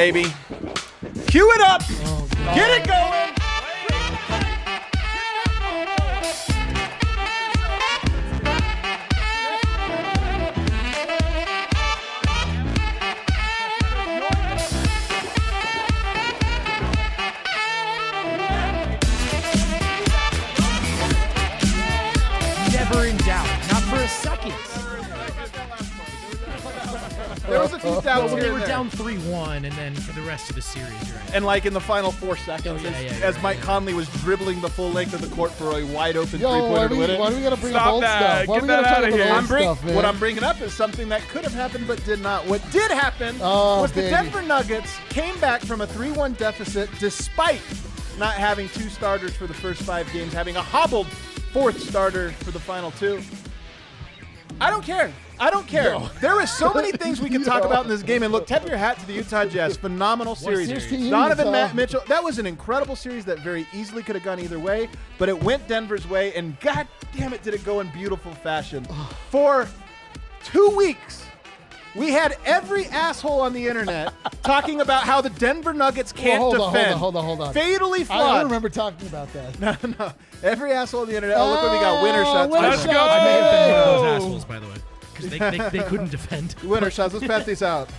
Baby. Cue it up. Oh, get it going. Never in doubt. Not for a second. There was a few doubts here. We were down 3-1, and then for the rest of the series, right? And like in the final 4 seconds, as Mike Conley was dribbling the full length of the court for a wide open three-pointer to win it. Why do we got to bring up old stuff? Why Get that out of here. What I'm bringing up is something that could have happened but did not. What did happen was the Denver Nuggets came back from a 3-1 deficit despite not having 2 starters for the first 5 games, having a hobbled 4th starter for the final 2. I don't care. No. There are so many things we can talk about in this game. And look, tip your hat to the Utah Jazz. Phenomenal series. Donovan Mitchell. That was an incredible series that very easily could have gone either way. But it went Denver's way. And God damn it, did it go in beautiful fashion. For 2 weeks, we had every asshole on the internet talking about how the Denver Nuggets can't defend. Hold on. Fatally flawed. I don't remember talking about that. No. Every asshole on the internet. Oh, look what we got. Winner shots. Let's go. I may have been one of those assholes, by the way. Because they couldn't defend. Winner shots. Let's pass these out.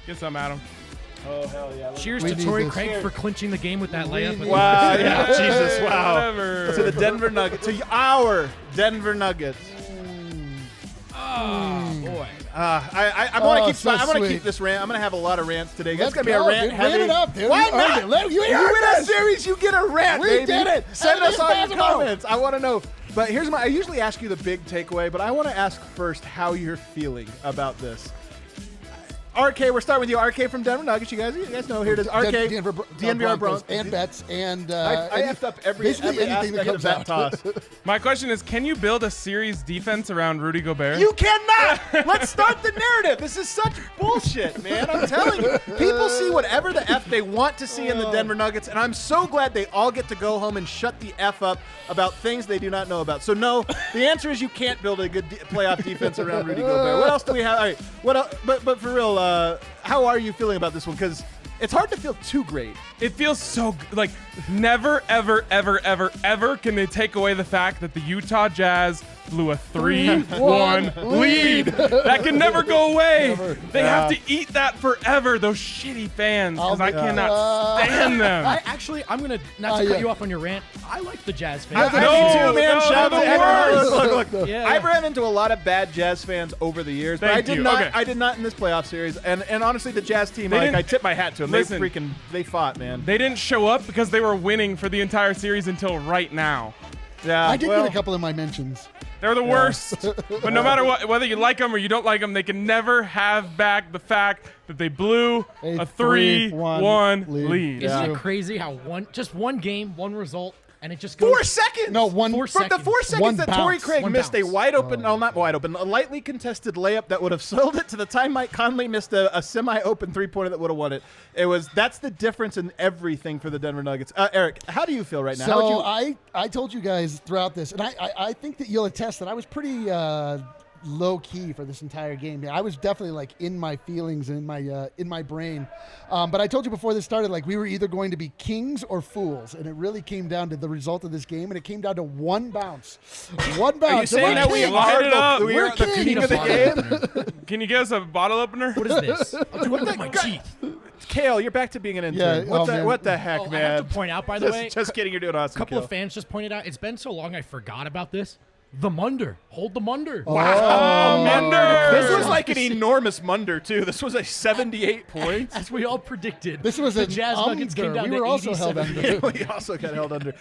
Get some, Adam. Oh, hell yeah. Cheers to Torrey Craig for clinching the game with that layup. Wow. Yeah. Jesus. Wow. Whatever. To the Denver Nuggets. To our Denver Nuggets. Oh, boy. I want to keep this rant. I'm going to have a lot of rants today. It's going to be a rant heavy. Rant it up, dude. Why not? You win a series, you get a rant, we baby. did it. Send us all your comments. I want to know. But here's I usually ask you the big takeaway, but I want to ask first how you're feeling about this. RK, we're starting with you. RK from Denver Nuggets. You guys know. Here it is. RK, DNVR Broncos. And bets. And I effed up every aspect of that toss. My question is, can you build a series defense around Rudy Gobert? You cannot! Let's start the narrative. This is such bullshit, man. I'm telling you. People see whatever the F they want to see in the Denver Nuggets, and I'm so glad they all get to go home and shut the F up about things they do not know about. So, no, the answer is you can't build a good playoff defense around Rudy Gobert. What else do we have? All right, what else? But for real, how are you feeling about this one? Because it's hard to feel too great. It feels so like never, ever, ever, ever, ever can they take away the fact that the Utah Jazz blew a 3-1 lead. That can never go away. They have to eat that forever, those shitty fans, because I cannot stand them. I'm going to, not to cut you off on your rant, I like the Jazz fans. Me too, man. Shout out to Look. Yeah. I've ran into a lot of bad Jazz fans over the years, but I did not in this playoff series. And honestly, the Jazz team, I tip my hat to them. Listen, they fought, man. They didn't show up because they were winning for the entire series until right now. Yeah, I did get a couple of my mentions. They're the worst. But no matter what, whether you like them or you don't like them, they can never have back the fact that they blew a 3-1 lead. Isn't it crazy how just one game, one result, and it just goes 4 seconds. No, 1 4 seconds. The 4 seconds that Torrey Craig missed a wide open, not wide open, a lightly contested layup that would have sold it to the time Mike Conley missed a semi-open three-pointer that would have won it. That's the difference in everything for the Denver Nuggets. Eric, how do you feel right now? So I told you guys throughout this, and I think that you'll attest that I was pretty low key for this entire game. I was definitely like in my feelings and in my brain. But I told you before this started, like we were either going to be kings or fools, and it really came down to the result of this game, and it came down to one bounce. One bounce. Are you saying that we are the king of the game? Can you give us a bottle opener? What is this? Look at my teeth. Kale, you're back to being an intern. What the heck, man? I have to point out, by the way. Just kidding, you're doing awesome. A couple of fans just pointed out, it's been so long I forgot about this. The Munder. Hold the Munder. Wow. Munder. This was like an enormous Munder, too. This was a 78 points. As we all predicted. This was the Jazz Nuggets came down we were to also held under. We also got held under.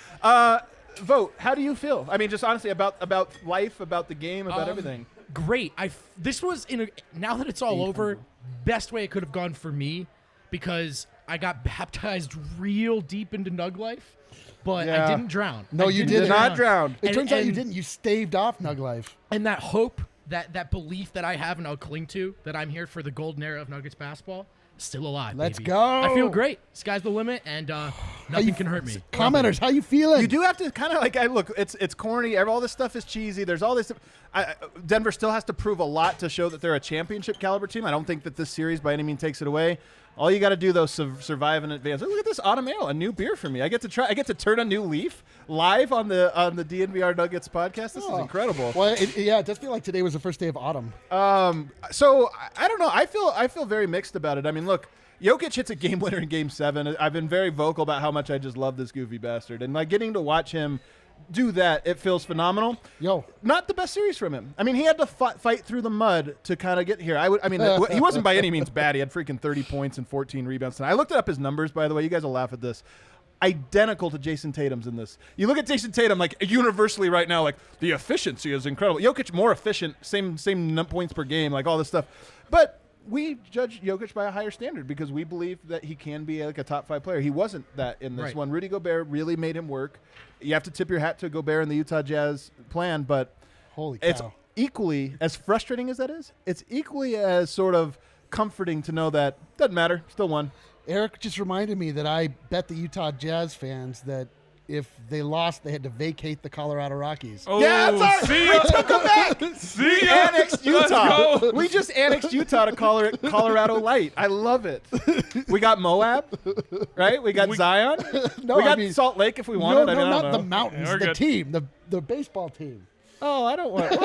Vogt, how do you feel? I mean, just honestly, about life, about the game, about everything. Great. This was, now that it's all over, best way it could have gone for me, because I got baptized real deep into Nug life. But I didn't drown. No, you did not drown. It turns out you didn't. You staved off Nug life. And that hope that belief that I have and I'll cling to, that I'm here for the golden era of Nuggets basketball, still alive. Let's baby. go. I feel great. Sky's the limit, and nothing can hurt me. Commenters, how you feeling? You do have to kind of like, look, it's corny. All this stuff is cheesy. There's all this. Denver still has to prove a lot to show that they're a championship caliber team. I don't think that this series by any means takes it away. All you got to do, though, survive in advance. Look at this autumn ale, a new beer for me. I get to turn a new leaf live on the DNVR Nuggets podcast. This is incredible. Well, it does feel like today was the first day of autumn. So I don't know. I feel very mixed about it. I mean, look, Jokic hits a game winner in Game 7. I've been very vocal about how much I just love this goofy bastard, and like getting to watch him do that, it feels phenomenal. Not the best series from him. I mean, he had to fight through the mud to kind of get here. He wasn't by any means bad. He had freaking 30 points and 14 rebounds tonight. I looked up his numbers, by the way. You guys will laugh at this. Identical to Jason Tatum's in this. You look at Jason Tatum, like universally right now, like the efficiency is incredible. Jokic more efficient, same points per game, like all this stuff. But we judge Jokic by a higher standard because we believe that he can be like a top 5 player. He wasn't that in this one. Rudy Gobert really made him work. You have to tip your hat to Gobert and the Utah Jazz plan, but holy cow. It's equally as frustrating as that is. It's equally as sort of comforting to know that doesn't matter, still won. Eric just reminded me that I bet the Utah Jazz fans that if they lost, they had to vacate the Colorado Rockies. Oh, yeah, that's see we took them back. See We ya. annexed Utah. We just annexed Utah to Colorado Light. I love it. We got Moab, right? We got Zion. No, we got Salt Lake if we wanted. No, I not don't the know. mountains. Yeah, the good. team, the baseball team. Oh, I don't want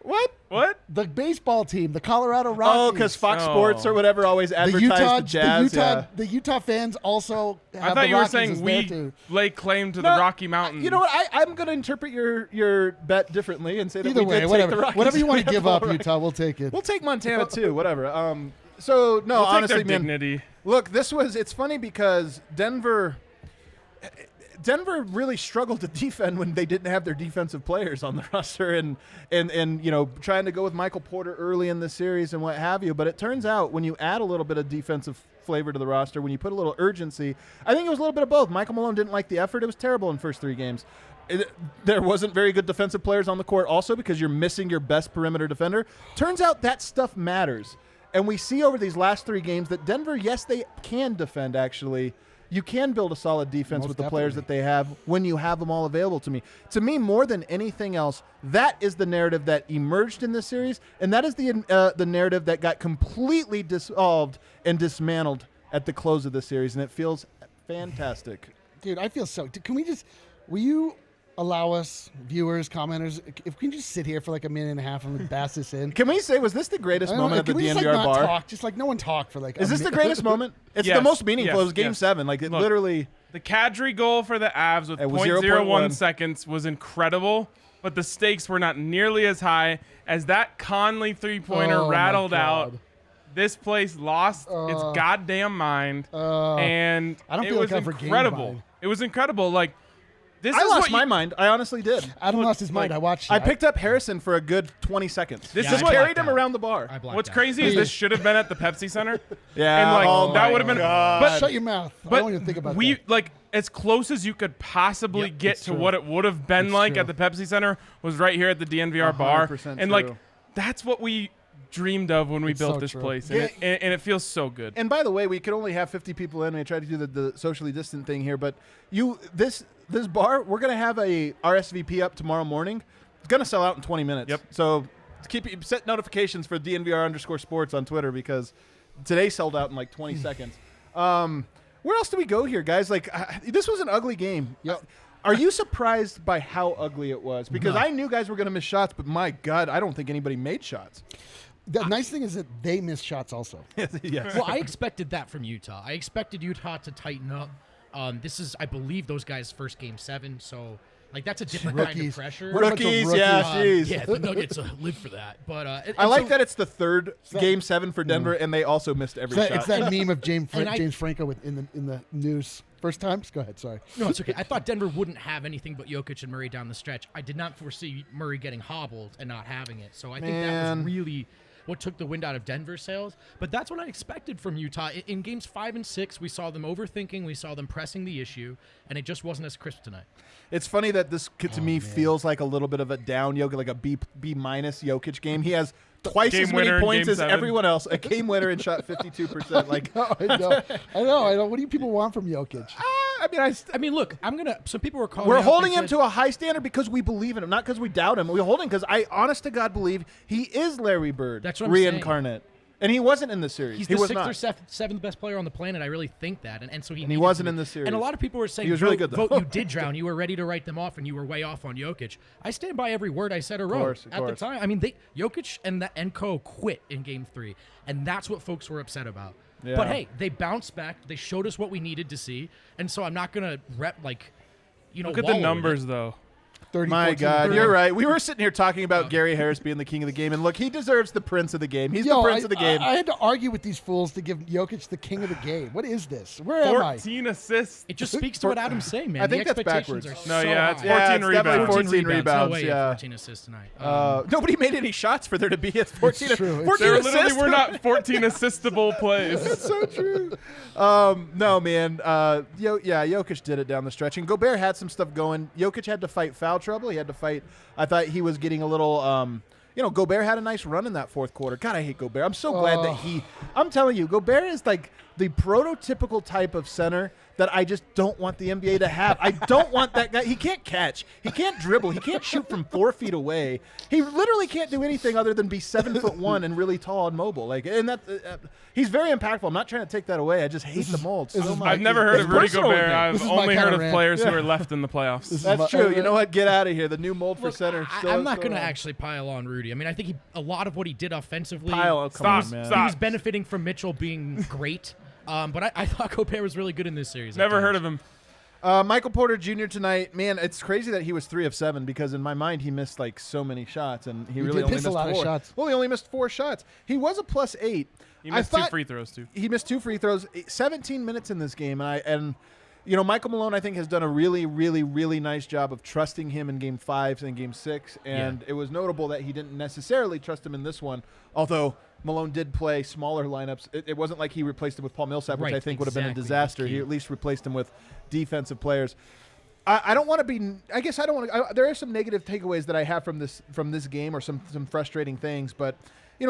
What? What? The baseball team, the Colorado Rockies. Oh, because Fox Sports or whatever always advertised the Jazz. The Utah fans also have I thought the you were Rockies saying as their we too. lay claim to the Rocky Mountains. You know what? I'm going to interpret your bet differently and say that Either we way, did whatever. take the Rockies. Whatever you want We to have give up, all right. Utah, we'll take it. We'll take Montana too. Whatever. So no, We'll take honestly, their man. dignity. Look, it's funny because Denver really struggled to defend when they didn't have their defensive players on the roster and trying to go with Michael Porter early in the series and what have you. But it turns out when you add a little bit of defensive flavor to the roster, when you put a little urgency, I think it was a little bit of both. Michael Malone didn't like the effort. It was terrible in the first 3 games. There wasn't very good defensive players on the court also because you're missing your best perimeter defender. Turns out that stuff matters. And we see over these last 3 games that Denver, yes, they can defend actually. You can build a solid defense with the players that they have when you have them all available to me. To me, more than anything else, that is the narrative that emerged in this series, and that is the narrative that got completely dissolved and dismantled at the close of the series, and it feels fantastic. Dude, I feel so. Will you allow us, viewers, commenters, if we can just sit here for like a minute and a half and bass this in? Can we say, was this the greatest moment at the Can we DNVR just, like, not bar? talk? Just like no one talk for like Is this the greatest moment? It's Yes, the most meaningful. yes, It was Game yes. 7. Like, it Look, literally... The Kadri goal for the Avs with It was 0.01 0.1 seconds was incredible, but the stakes were not nearly as high as that Conley three-pointer Oh, my rattled out. God. This place lost its goddamn mind, and I don't it feel was like I've regained incredible. mine. It was incredible. Like, this I is lost what my mind. I honestly did. Adam lost his mind. I watched it. I picked up Harrison for a good 20 seconds. This Yeah, is I what blacked carried him out. around the bar. I blacked What's out. crazy is this should have been at the Pepsi Center. Yeah. And, like, oh that my would have been- God. but- Shut your mouth. I But don't even think about we that. like as close as you could possibly Yep, get it's to true. what it would have been It's like true. at the Pepsi Center was right here at the DNVR bar, 100% and like true. that's what we dreamed of when we It's built so this true. place, and, and it feels so good. And by the way, we could only have 50 people in. We tried to do the socially distant thing here, but this bar, we're gonna have a RSVP up tomorrow morning. It's gonna sell out in 20 minutes. Yep. So set notifications for DNVR_sports on Twitter because today sold out in like 20 seconds. Where else do we go here, guys? Like this was an ugly game. Yep. Are you surprised by how ugly it was? Because No. I knew guys were gonna miss shots, but my God, I don't think anybody made shots. The nice thing is that they missed shots also. Yes. Well, I expected that from Utah. I expected Utah to tighten up. This is, I believe, those guys' first Game 7, so like that's a different kind of Rookies. pressure. What a bunch of Rookies, rookies. yeah, jeez. Yeah, the Nuggets live for that. But I like that it's the third Game 7 for Denver, and they also missed every shot. It's that meme of James And I- Franco in the news. First time? Go ahead. Sorry. No, it's okay. I thought Denver wouldn't have anything but Jokic and Murray down the stretch. I did not foresee Murray getting hobbled and not having it. So I think that Man. was really. what took the wind out of Denver's sails. But that's what I expected from Utah. In games 5 and 6, we saw them overthinking, we saw them pressing the issue, and it just wasn't as crisp tonight. It's funny that this to me feels like a little bit of a down Jokic, like a B minus Jokic game. He has twice as many points as everyone else, a game winner, and shot 52%. Like, I know. What do you people want from Jokic? I mean, look, some people were calling. We're holding him to a high standard because we believe in him, not because we doubt him. We're holding because I, honest to God, believe he is Larry Bird, that's what I'm reincarnate. And he wasn't in the series. He's the 6th or 7th best player on the planet. I really think that, and so he wasn't in the series. And a lot of people were saying, he was really good, though. Vogt, you did drown. You were ready to write them off, and you were way off on Jokic. I stand by every word I said or wrote at the time. I mean, Jokic and Co quit in Game 3, and that's what folks were upset about. Yeah. But hey, they bounced back. They showed us what we needed to see, and so I'm not gonna look at the numbers though. 30, My 14, God, 30. you're right. We were sitting here talking about Gary Harris being the king of the game, and look, he deserves the prince of the game. He's the prince of the game. I had to argue with these fools to give Jokic the king of the game. What is this? Where am I? 14 assists. It just speaks to what Adam's saying, man. I think the that's backwards. expectations No, are so yeah, it's high. 14 rebounds. 14 rebounds. No way, yeah. 14 assists tonight. Nobody made any shots for there to be a 14. It's true. 14 There assists. literally were not 14 assistable plays. That's so true. No, man. Jokic did it down the stretch. And Gobert had some stuff going. Jokic had to fight foul trouble. He had to fight. I thought he was getting a little, Gobert had a nice run in that fourth quarter. God, I hate Gobert. I'm so glad that I'm telling you, Gobert is like the prototypical type of center that I just don't want the NBA to have. I don't want that guy. He can't catch. He can't dribble. He can't shoot from 4 feet away. He literally can't do anything other than be 7'1" and really tall and mobile. He's very impactful. I'm not trying to take that away. I just hate the mold so much. I've never heard of Rudy Gobert. I've only heard of rant. players who are left in the playoffs. That's true. You know what? Get out of here. The new mold for center. I'm not going to actually pile on Rudy. I mean, I think a lot of what he did offensively, Stop. he was benefiting from Mitchell being great. But I thought Gobert was really good in this series. Never heard of him. Michael Porter Jr. tonight, man, it's crazy that he was 3 of 7 because in my mind he missed like so many shots and he really only missed 4. Of shots. Well, he only missed 4 shots. He was a +8. He missed 2 free throws too. He missed 2 free throws. 17 minutes in this game, and Michael Malone I think has done a really, really, really nice job of trusting him in Game 5 and Game 6, and it was notable that he didn't necessarily trust him in this one, although Malone did play smaller lineups. It wasn't like he replaced him with Paul Millsap, which I think would have been a disaster. He at least replaced him with defensive players. I don't want to be. I guess I don't want to. There are some negative takeaways that I have from this game, or some frustrating things. But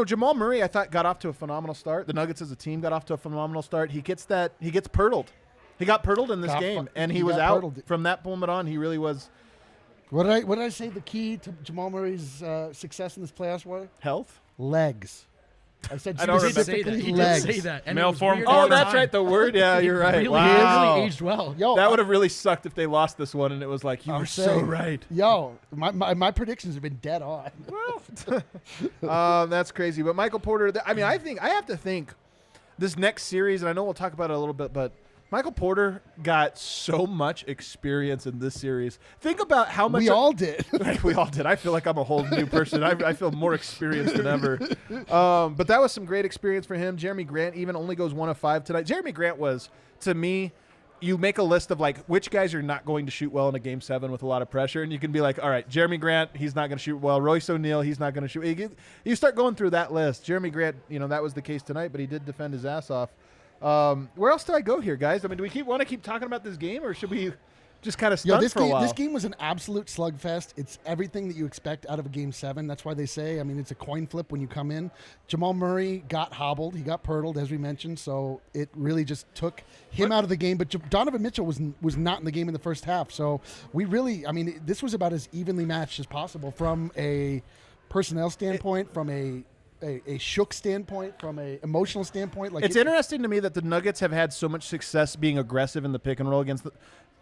Jamal Murray, I thought got off to a phenomenal start. The Nuggets as a team got off to a phenomenal start. He gets purtled. He got purtled in this game, and he was out from that moment on. He really was. What did I say? The key to Jamal Murray's success in this playoffs was health, legs. I said I don't specifically he legs. did say that. And Male form. Oh, that's right. The word. Yeah, you're right. Really, Wow. really aged well. Yo, That would have really sucked if they lost this one, and it was like you were so right. Yo, my predictions have been dead on. That's crazy. But Michael Porter, I think I have to think this next series, and I know we'll talk about it a little bit, but Michael Porter got so much experience in this series. Think about how much we all did. We all did. I feel like I'm a whole new person. I feel more experienced than ever. But that was some great experience for him. Jeremy Grant even only goes 1 of 5 tonight. Jeremy Grant was, to me, you make a list of like which guys are not going to shoot well in a Game 7 with a lot of pressure, and you can be like, all right, Jeremy Grant, he's not going to shoot well. Royce O'Neal, he's not going to shoot. You start going through that list. Jeremy Grant, that was the case tonight, but he did defend his ass off. Where else do I go here, guys? I mean, do we want to keep talking about this game, or should we just kind of stunt for a while? This game was an absolute slugfest. It's everything that you expect out of a Game 7. That's why they say, it's a coin flip when you come in. Jamal Murray got hobbled. He got purtled, as we mentioned, so it really just took him out of the game. But Donovan Mitchell was not in the game in the first half. So we really, this was about as evenly matched as possible from a personnel standpoint, from a shook standpoint, from an emotional standpoint. It's interesting to me that the Nuggets have had so much success being aggressive in the pick and roll against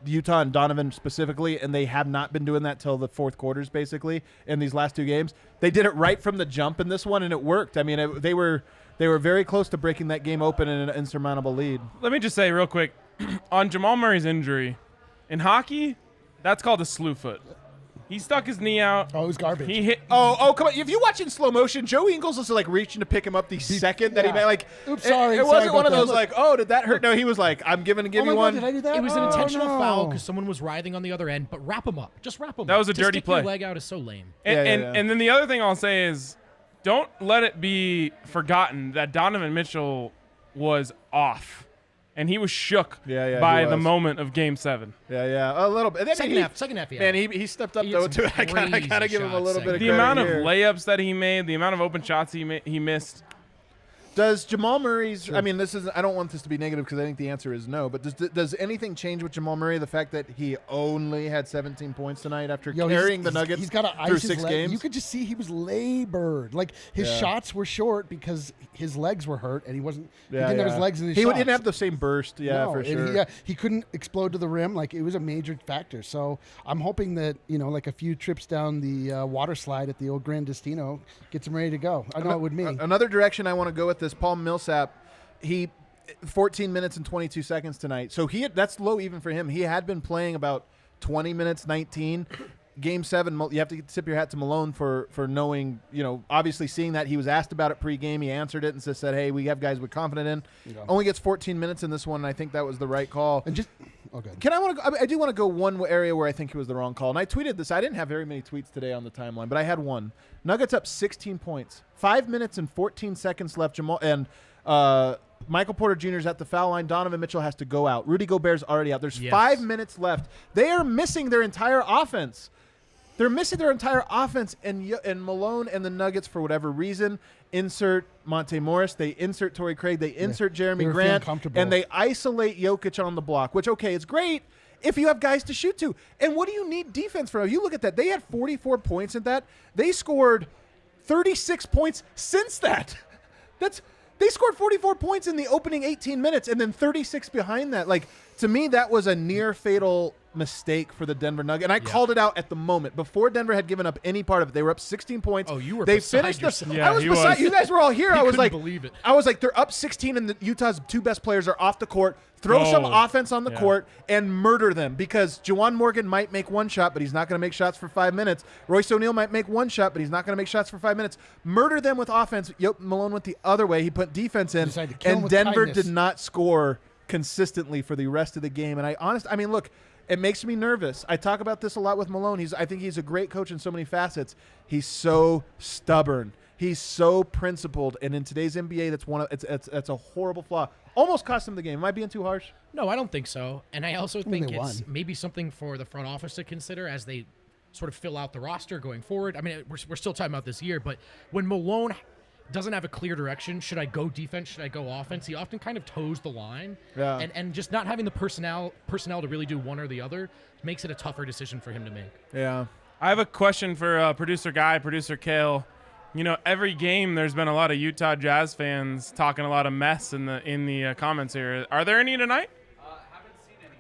Utah and Donovan specifically, and they have not been doing that till the fourth quarters, basically, in these last 2 games. They did it right from the jump in this one, and it worked. They were very close to breaking that game open in an insurmountable lead. Let me just say real quick, on Jamal Murray's injury, in hockey, that's called a slew foot. He stuck his knee out. Oh, it was garbage. He hit. Oh, come on! If you watch in slow motion, Joe Ingles was like reaching to pick him up the second that he made. Like, oops, sorry. It wasn't one of those like, oh, did that hurt? No, he was like, I'm give you God, one. did I do that? It was an intentional no. foul because someone was writhing on the other end. But wrap him up. Just wrap him up. That was a to dirty stick play. Your leg out is so lame. And then the other thing I'll say is, don't let it be forgotten that Donovan Mitchell was off. And he was shook by the moment of Game 7. Yeah, a little bit. Second half, yeah. Man, he stepped up, though, too. I got to give him a little bit of credit. The amount of here. layups that he made, the amount of open shots he missed. Does Jamal Murray's – I mean, I don't want this to be negative because I think the answer is no. But does anything change with Jamal Murray, the fact that he only had 17 points tonight after carrying the Nuggets through 6 games? You could just see he was labored. Like, his shots were short because his legs were hurt, and he didn't have his legs in his shots. He didn't have the same burst, for sure. He couldn't explode to the rim. Like, it was a major factor. So I'm hoping that, like a few trips down the water slide at the old Gran Destino gets him ready to go. I know it would me. Another direction I want to go with this, Paul Millsap, 14 minutes and 22 seconds tonight. So that's low even for him. He had been playing about 20 minutes, 19. Game 7, you have to tip your hat to Malone for knowing, obviously seeing that. He was asked about it pregame. He answered it and said, hey, we have guys we're confident in. Yeah. Only gets 14 minutes in this one, and I think that was the right call. And I do want to go one area where I think it was the wrong call. And I tweeted this. I didn't have very many tweets today on the timeline, but I had one. Nuggets up 16 points. 5 minutes and 14 seconds left. Michael Porter Jr. is at the foul line. Donovan Mitchell has to go out. Rudy Gobert's already out. There's 5 minutes left. They are missing their entire offense. And Malone and the Nuggets, for whatever reason, insert Monte Morris. They insert Torrey Craig. They insert Jeremy Grant. And they isolate Jokic on the block, which, okay, it's great if you have guys to shoot to. And what do you need defense for? You look at that. They had 44 points at that. They scored 36 points since that. They scored 44 points in the opening 18 minutes and then 36 behind that. Like, to me, that was a near fatal mistake for the Denver Nuggets. And I called it out at the moment before Denver had given up any part of it. They were up 16 points. Oh, you were they beside finished yourself. I was beside you guys were all here. I was like, believe it. I was like, they're up 16 and Utah's 2 best players are off the court. Throw some offense on the court and murder them, because Juwan Morgan might make one shot, but he's not going to make shots for 5 minutes. Royce O'Neal might make one shot, but he's not going to make shots for 5 minutes. Murder them with offense. Malone went the other way. He put defense in, and Denver did not score consistently for the rest of the game. And look, it makes me nervous. I talk about this a lot with Malone. I think he's a great coach in so many facets. He's so stubborn. He's so principled, and in today's NBA, that's a horrible flaw. Almost cost him the game. Am I being too harsh? No, I don't think so. And I also think it's maybe something for the front office to consider as they sort of fill out the roster going forward. I mean, we're still talking about this year, but when Malone doesn't have a clear direction, should I go defense, should I go offense, he often kind of toes the line. Yeah. And just not having the personnel to really do one or the other makes it a tougher decision for him to make. Yeah. I have a question for producer Guy, producer Kale. Every game there's been a lot of Utah Jazz fans talking a lot of mess in the comments here. Are there any tonight? Haven't seen any.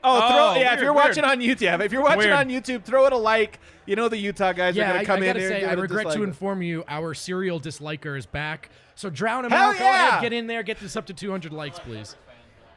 If you're watching on YouTube, throw it a like. The Utah guys are going to come in here. I regret to inform you, our serial disliker is back. So drown him out. Go ahead, get in there, get this up to 200 likes, please.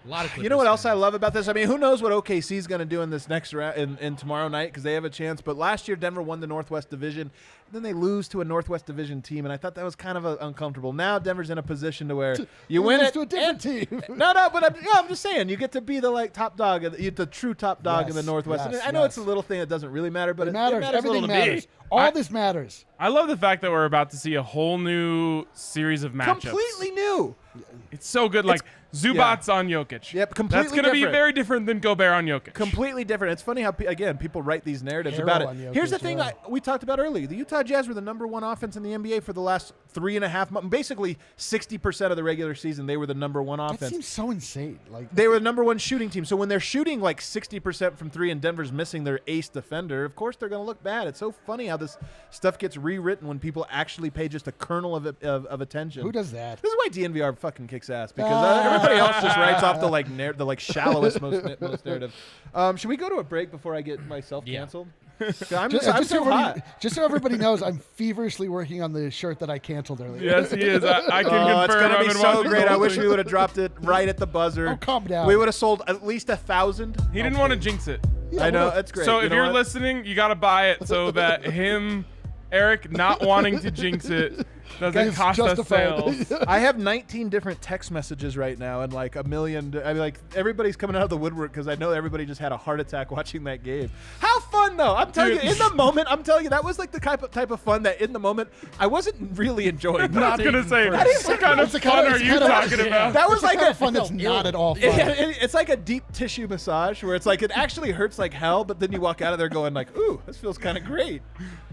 A lot of Clippers. You know what else I love about this? I mean, who knows what OKC is going to do in this next round in tomorrow night, because they have a chance. But last year, Denver won the Northwest Division. Then they lose to a Northwest Division team, and I thought that was kind of uncomfortable. Now Denver's in a position to where you win it to a different team. But I'm just saying, you get to be the top dog, the true top dog in the Northwest. Yes, I know it's a little thing that doesn't really matter, but it matters. Everything matters. This matters. I love the fact that we're about to see a whole new series of matchups. Completely new. It's so good. Like Zubats on Jokic. Yep, completely That's going to be very different than Gobert on Jokic. Completely different. It's funny how, people write these narratives about it. Here's the thing we talked about earlier. The Utah Jazz were the number 1 offense in the NBA for the last 3.5 months. Basically, 60% of the regular season, they were the number 1 offense. That seems so insane. They were the number 1 shooting team. So when they're shooting 60% from 3 and Denver's missing their ace defender, of course they're going to look bad. It's so funny how this stuff gets rewritten when people actually pay just a kernel of attention. Who does that? This is why DNVR fucking kicks ass, because everybody else just writes off the shallowest most narrative. Should we go to a break before I get myself canceled? I'm so hot. Just so everybody knows, I'm feverishly working on the shirt that I canceled earlier. Yes, he is. I can confirm. It's going to be so great. I wish we would have dropped it right at the buzzer. Oh, calm down. We would have sold at least 1,000. He didn't want to jinx it. Yeah, I know. That's great. So if you're listening, you got to buy it so that Eric, not wanting to jinx it, Doesn't cost us sales. I have 19 different text messages right now and like a million. I mean, like everybody's coming out of the woodwork because I know everybody just had a heart attack watching that game. How fun though! I'm telling you, in the moment, I'm telling you that was like the type of fun that in the moment I wasn't really enjoying. Not gonna say what kind of fun are you talking about? That was like a fun that's not at all fun. It's like a deep tissue massage where it's like it actually hurts like hell, but then you walk out of there going like, "Ooh, this feels kind of great."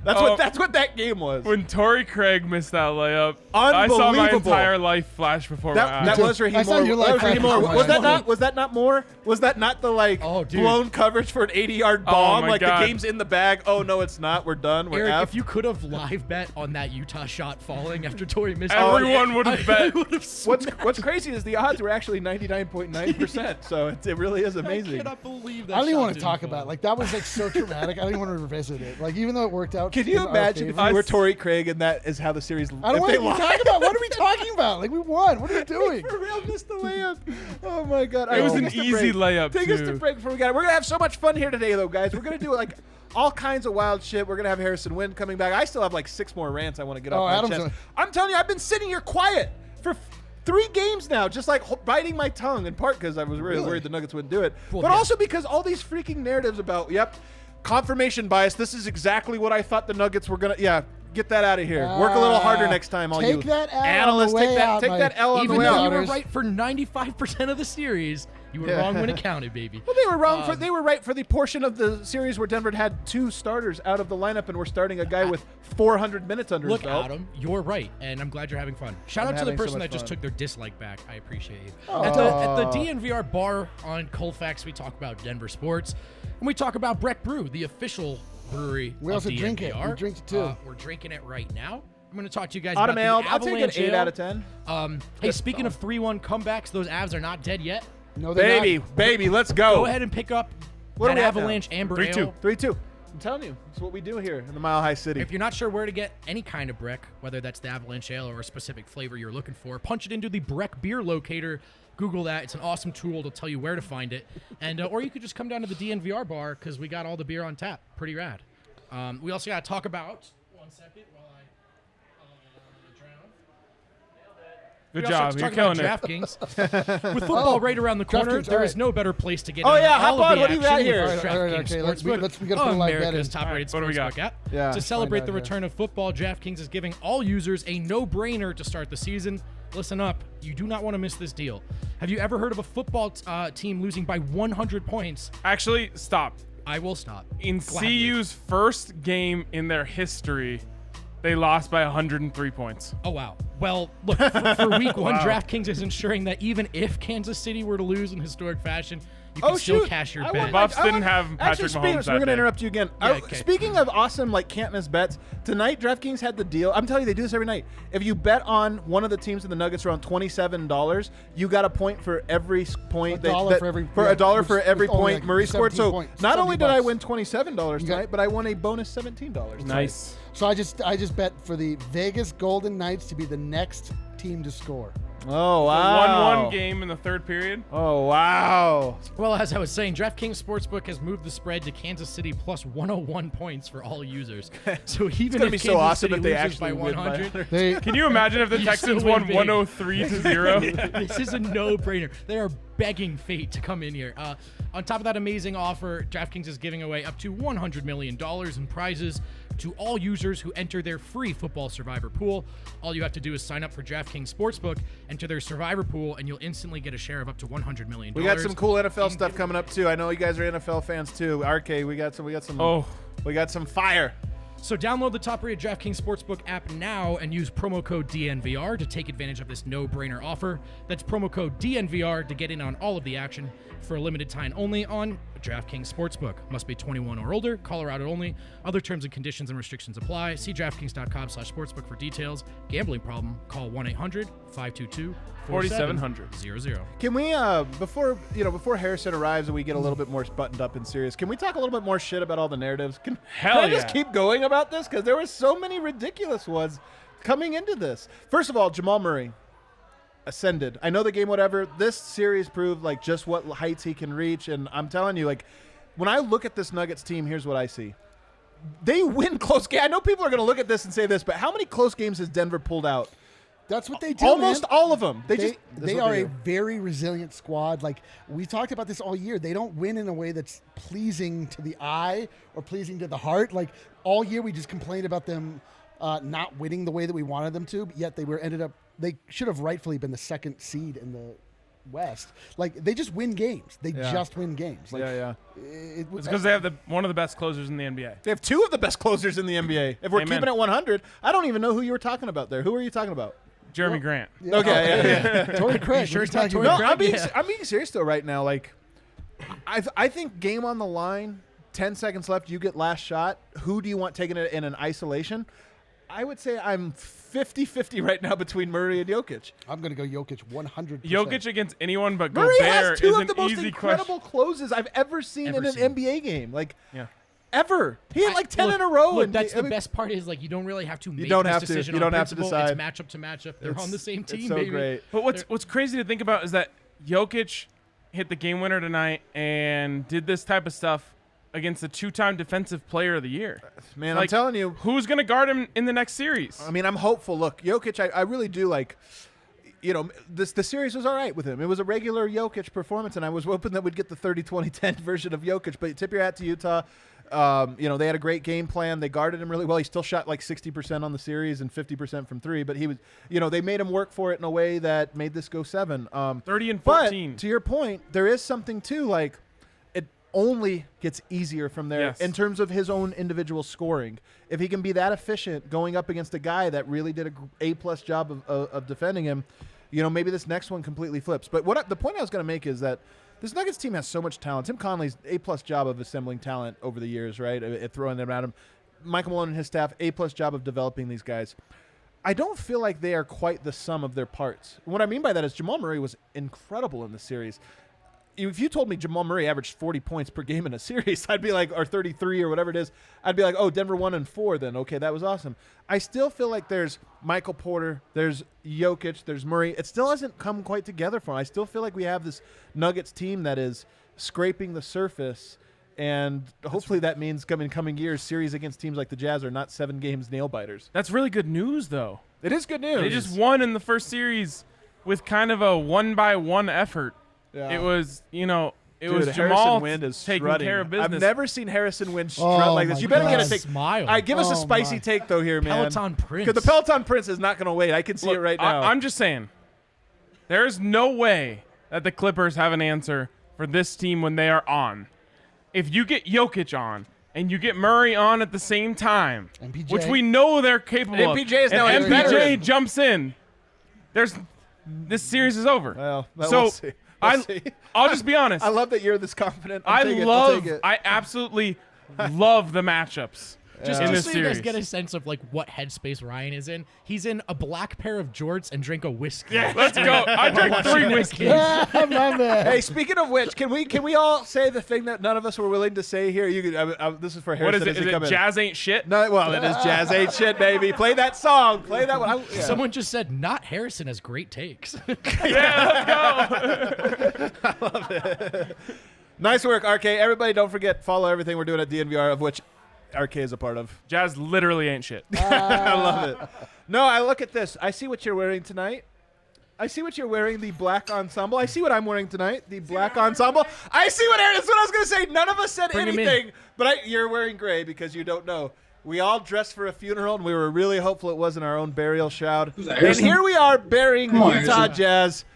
That's what that game was. When Torrey Craig missed that layup, Unbelievable. I saw my entire life flash before my eyes. That was Raheem Moore. Was that not more? Was that not the blown coverage for an 80-yard bomb? God. The game's in the bag. Oh no, it's not. We're done. We're Eric, F. if you could have live bet on that Utah shot falling after Torrey missed, everyone would have bet. What's crazy is the odds were actually 99.9%. So it really is amazing. I cannot believe that. I don't even want to talk about it. Like that was like so traumatic. I don't even want to revisit it. Like even though it worked out. Can you imagine if you were Torrey Craig and that is how the series? I don't want to talk about. What are we talking about? Like we won. What are we doing? For real, missed the layup. Oh my God! It was an easy layup. Take us to break before we got it. We're gonna have so much fun here today, though, guys. We're gonna do like all kinds of wild shit. We're gonna have Harrison Wind coming back. I still have like 6 more rants I want to get off my chest. I'm telling you, I've been sitting here quiet for 3 games now, just like biting my tongue. In part because I was really worried the Nuggets wouldn't do it, but also because all these freaking narratives about confirmation bias. This is exactly what I thought the Nuggets were gonna. Yeah. Get that out of here. Work a little harder next time, all you analysts. Take that L on the way out. Even though you were right for 95% of the series, you were wrong when it counted, baby. Well, they were wrong they were right for the portion of the series where Denver had 2 starters out of the lineup and we're starting a guy with 400 minutes under his belt. Look, Adam, you're right, and I'm glad you're having fun. Shout out to the person that just took their dislike back. I appreciate you. At the DNVR bar on Colfax, we talk about Denver sports, and we talk about Breck Brew, the official brewery. We also drink it. We drink it too. We're drinking it right now. I'm going to talk to you guys about the I'll take an Avalanche 8 Ale. out of 10. Hey, speaking of 3-1 comebacks, those Avs are not dead yet. No, they're not. Baby, let's go. Go ahead and pick up that Avalanche Amber Ale. 3-2. I'm telling you, it's what we do here in the Mile High City. If you're not sure where to get any kind of Breck, whether that's the Avalanche Ale or a specific flavor you're looking for, punch it into the Breck Beer Locator. Google that. It's an awesome tool to tell you where to find it. And or you could just come down to the DNVR bar because we got all the beer on tap. Pretty rad. We also got to talk about, 1 second while I drown. Good job. You're killing it. DraftKings. With football right around the corner, there is no better place to get hop all of on. the What do you got here? DraftKings Let's Sportsbook, we got to put a live bet in. America's top-rated sportsbook app. Yeah. To celebrate the return of football, DraftKings is giving all users a no-brainer to start the season. Listen up. You do not want to miss this deal. Have you ever heard of a football team losing by 100 points? Actually, stop. I will stop. In CU's first game in their history, they lost by 103 points. Oh, wow. Well, look, for week 1, DraftKings is ensuring that even if Kansas City were to lose in historic fashion, you can still cash your bet. Buffs didn't have Patrick Mahomes we're going to interrupt you again. Speaking of awesome, can't miss bets, tonight DraftKings had the deal. I'm telling you, they do this every night. If you bet on one of the teams in the Nuggets around $27, you got a point for every point. $1 for every point Murray scored. So not only did I win $27 tonight, but I won a bonus $17. Nice. So I just bet for the Vegas Golden Knights to be the next team to score. Oh, wow. 1-1 game in the 3rd period. Oh, wow. Well, as I was saying, DraftKings Sportsbook has moved the spread to Kansas City plus 101 points for all users. So even if Kansas City loses by 100, can you imagine if the Texans won 103-0? This is a no-brainer. They are begging fate to come in here. On top of that amazing offer, DraftKings is giving away up to $100 million in prizes to all users who enter their free football survivor pool. All you have to do is sign up for DraftKings Sportsbook, enter their survivor pool, and you'll instantly get a share of up to $100 million. We got some cool NFL stuff coming up too. I know you guys are NFL fans too. RK, we got some fire. So download the top-rated DraftKings Sportsbook app now and use promo code DNVR to take advantage of this no-brainer offer. That's promo code DNVR to get in on all of the action for a limited time only on DraftKings Sportsbook. Must be 21 or older, Colorado only. Other terms and conditions and restrictions apply. See DraftKings.com/sportsbook for details. Gambling problem? Call 1-800-522-4700. Can we, before Harrison arrives and we get a little bit more buttoned up and serious, can we talk a little bit more shit about all the narratives? Can I just keep going about this? Because there were so many ridiculous ones coming into this. First of all, Jamal Murray ascended. I know the game, whatever. This series proved just what heights he can reach. And I'm telling you, when I look at this Nuggets team, here's what I see. they win close games. I know people are going to look at this and say this, but how many close games has Denver pulled out? That's what they do. Almost man. all of them. They are a very resilient squad. Like we talked about this all year. They don't win in a way that's pleasing to the eye or pleasing to the heart. Like all year, we just complained about them not winning the way that we wanted them to. But yet they should have rightfully been the second seed in the West. Like they just win games. They just win games. Like, It's because they have one of the best closers in the NBA. They have two of the best closers in the NBA. If we're keeping it 100, I don't even know who you were talking about there. Who are you talking about? Jeremy Grant. Yeah. Okay, Torrey Craig. Sure it's not Torrey No, Craig? I'm being serious though right now. Like, I think game on the line, 10 seconds left, you get last shot. Who do you want taking it in an isolation? I would say I'm 50-50 right now between Murray and Jokic. I'm going to go Jokic 100%. Jokic against anyone but Murray Gobert has two is of an the most easy incredible closes I've ever seen in an NBA game. Like, ever. He had like 10 in a row. Look, that's the best part is like you don't really have to make don't this have to. decision. You don't on have to principle. decide. It's matchup to matchup. They're on the same team, it's so baby. great. But what's crazy to think about is that Jokic hit the game winner tonight and did this type of stuff against the 2-time Defensive Player of the Year. Man, like, I'm telling you. Who's going to guard him in the next series? I mean, I'm hopeful. Look, Jokic, I really do like, you know, the series was all right with him. It was a regular Jokic performance, and I was hoping that we'd get the 30-20-10 version of Jokic. But tip your hat to Utah. You know, they had a great game plan. They guarded him really well. He still shot like 60% on the series and 50% from three. But he was, you know, they made him work for it in a way that made this go 7. 30 and 14. But to your point, there is something too, like, it only gets easier from there in terms of his own individual scoring. If he can be that efficient going up against a guy that really did a A-plus job of defending him, you know, maybe this next one completely flips. But the point I was going to make is that this Nuggets team has so much talent. Tim Conley's A-plus job of assembling talent over the years, right, at throwing them at him. Michael Malone and his staff, A-plus job of developing these guys. I don't feel like they are quite the sum of their parts. What I mean by that is Jamal Murray was incredible in the series. If you told me Jamal Murray averaged 40 points per game in a series, I'd be like, or 33 or whatever it is, I'd be like, oh, Denver 1-4 then. Okay, that was awesome. I still feel like there's Michael Porter, there's Jokic, there's Murray. It still hasn't come quite together for him. I still feel like we have this Nuggets team that is scraping the surface, and hopefully that means coming years, series against teams like the Jazz are not 7 games nail-biters. That's really good news, though. It is good news. They just won in the first series with kind of a 1-by-1 effort. Yeah. It was, you know, Dude, was Harrison Jamal Wind is taking strutting. care of business. I've never seen Harrison Wind strut like this. my You better God. get a take. Smile. All right, give us a spicy take though here, man. Peloton Prince. Because the Peloton Prince is not going to wait. I can see it right now. I'm just saying, there's no way that the Clippers have an answer for this team when they are on. If you get Jokic on and you get Murray on at the same time, MPJ. which we know they're capable of, MPJ is now and a MPJ veteran. jumps in, this series is over. Well, so we'll see. We'll see. I'll just be honest. I love that you're this confident. I I'll take it. absolutely love the matchups Just in this so you series. guys get a sense of like what headspace Ryan is in. He's in a black pair of jorts and drink a whiskey. Yeah, let's go. I drank 3 whiskeys. I love that. Hey, speaking of which, can we all say the thing that none of us were willing to say here? You could. This is for What Harrison. is it? as he Is it come in. jazz ain't shit? No, well, it is jazz ain't shit, baby. Play that song. Play that one. Someone just said not Harrison has great takes. Nice work, RK. Everybody, don't forget, follow everything we're doing at DNVR, of which RK is a part of. Jazz literally ain't shit. I love it. No, I look at this. I see what you're wearing tonight. I see what you're wearing, the black ensemble. I see what I'm wearing tonight, the black ensemble. I see what Aaron, that's what I was going to say. None of us said Bring him in. anything, but you're wearing gray because you don't know. We all dressed for a funeral, and we were really hopeful it wasn't our own burial shroud. And here we are burying the Utah Jazz.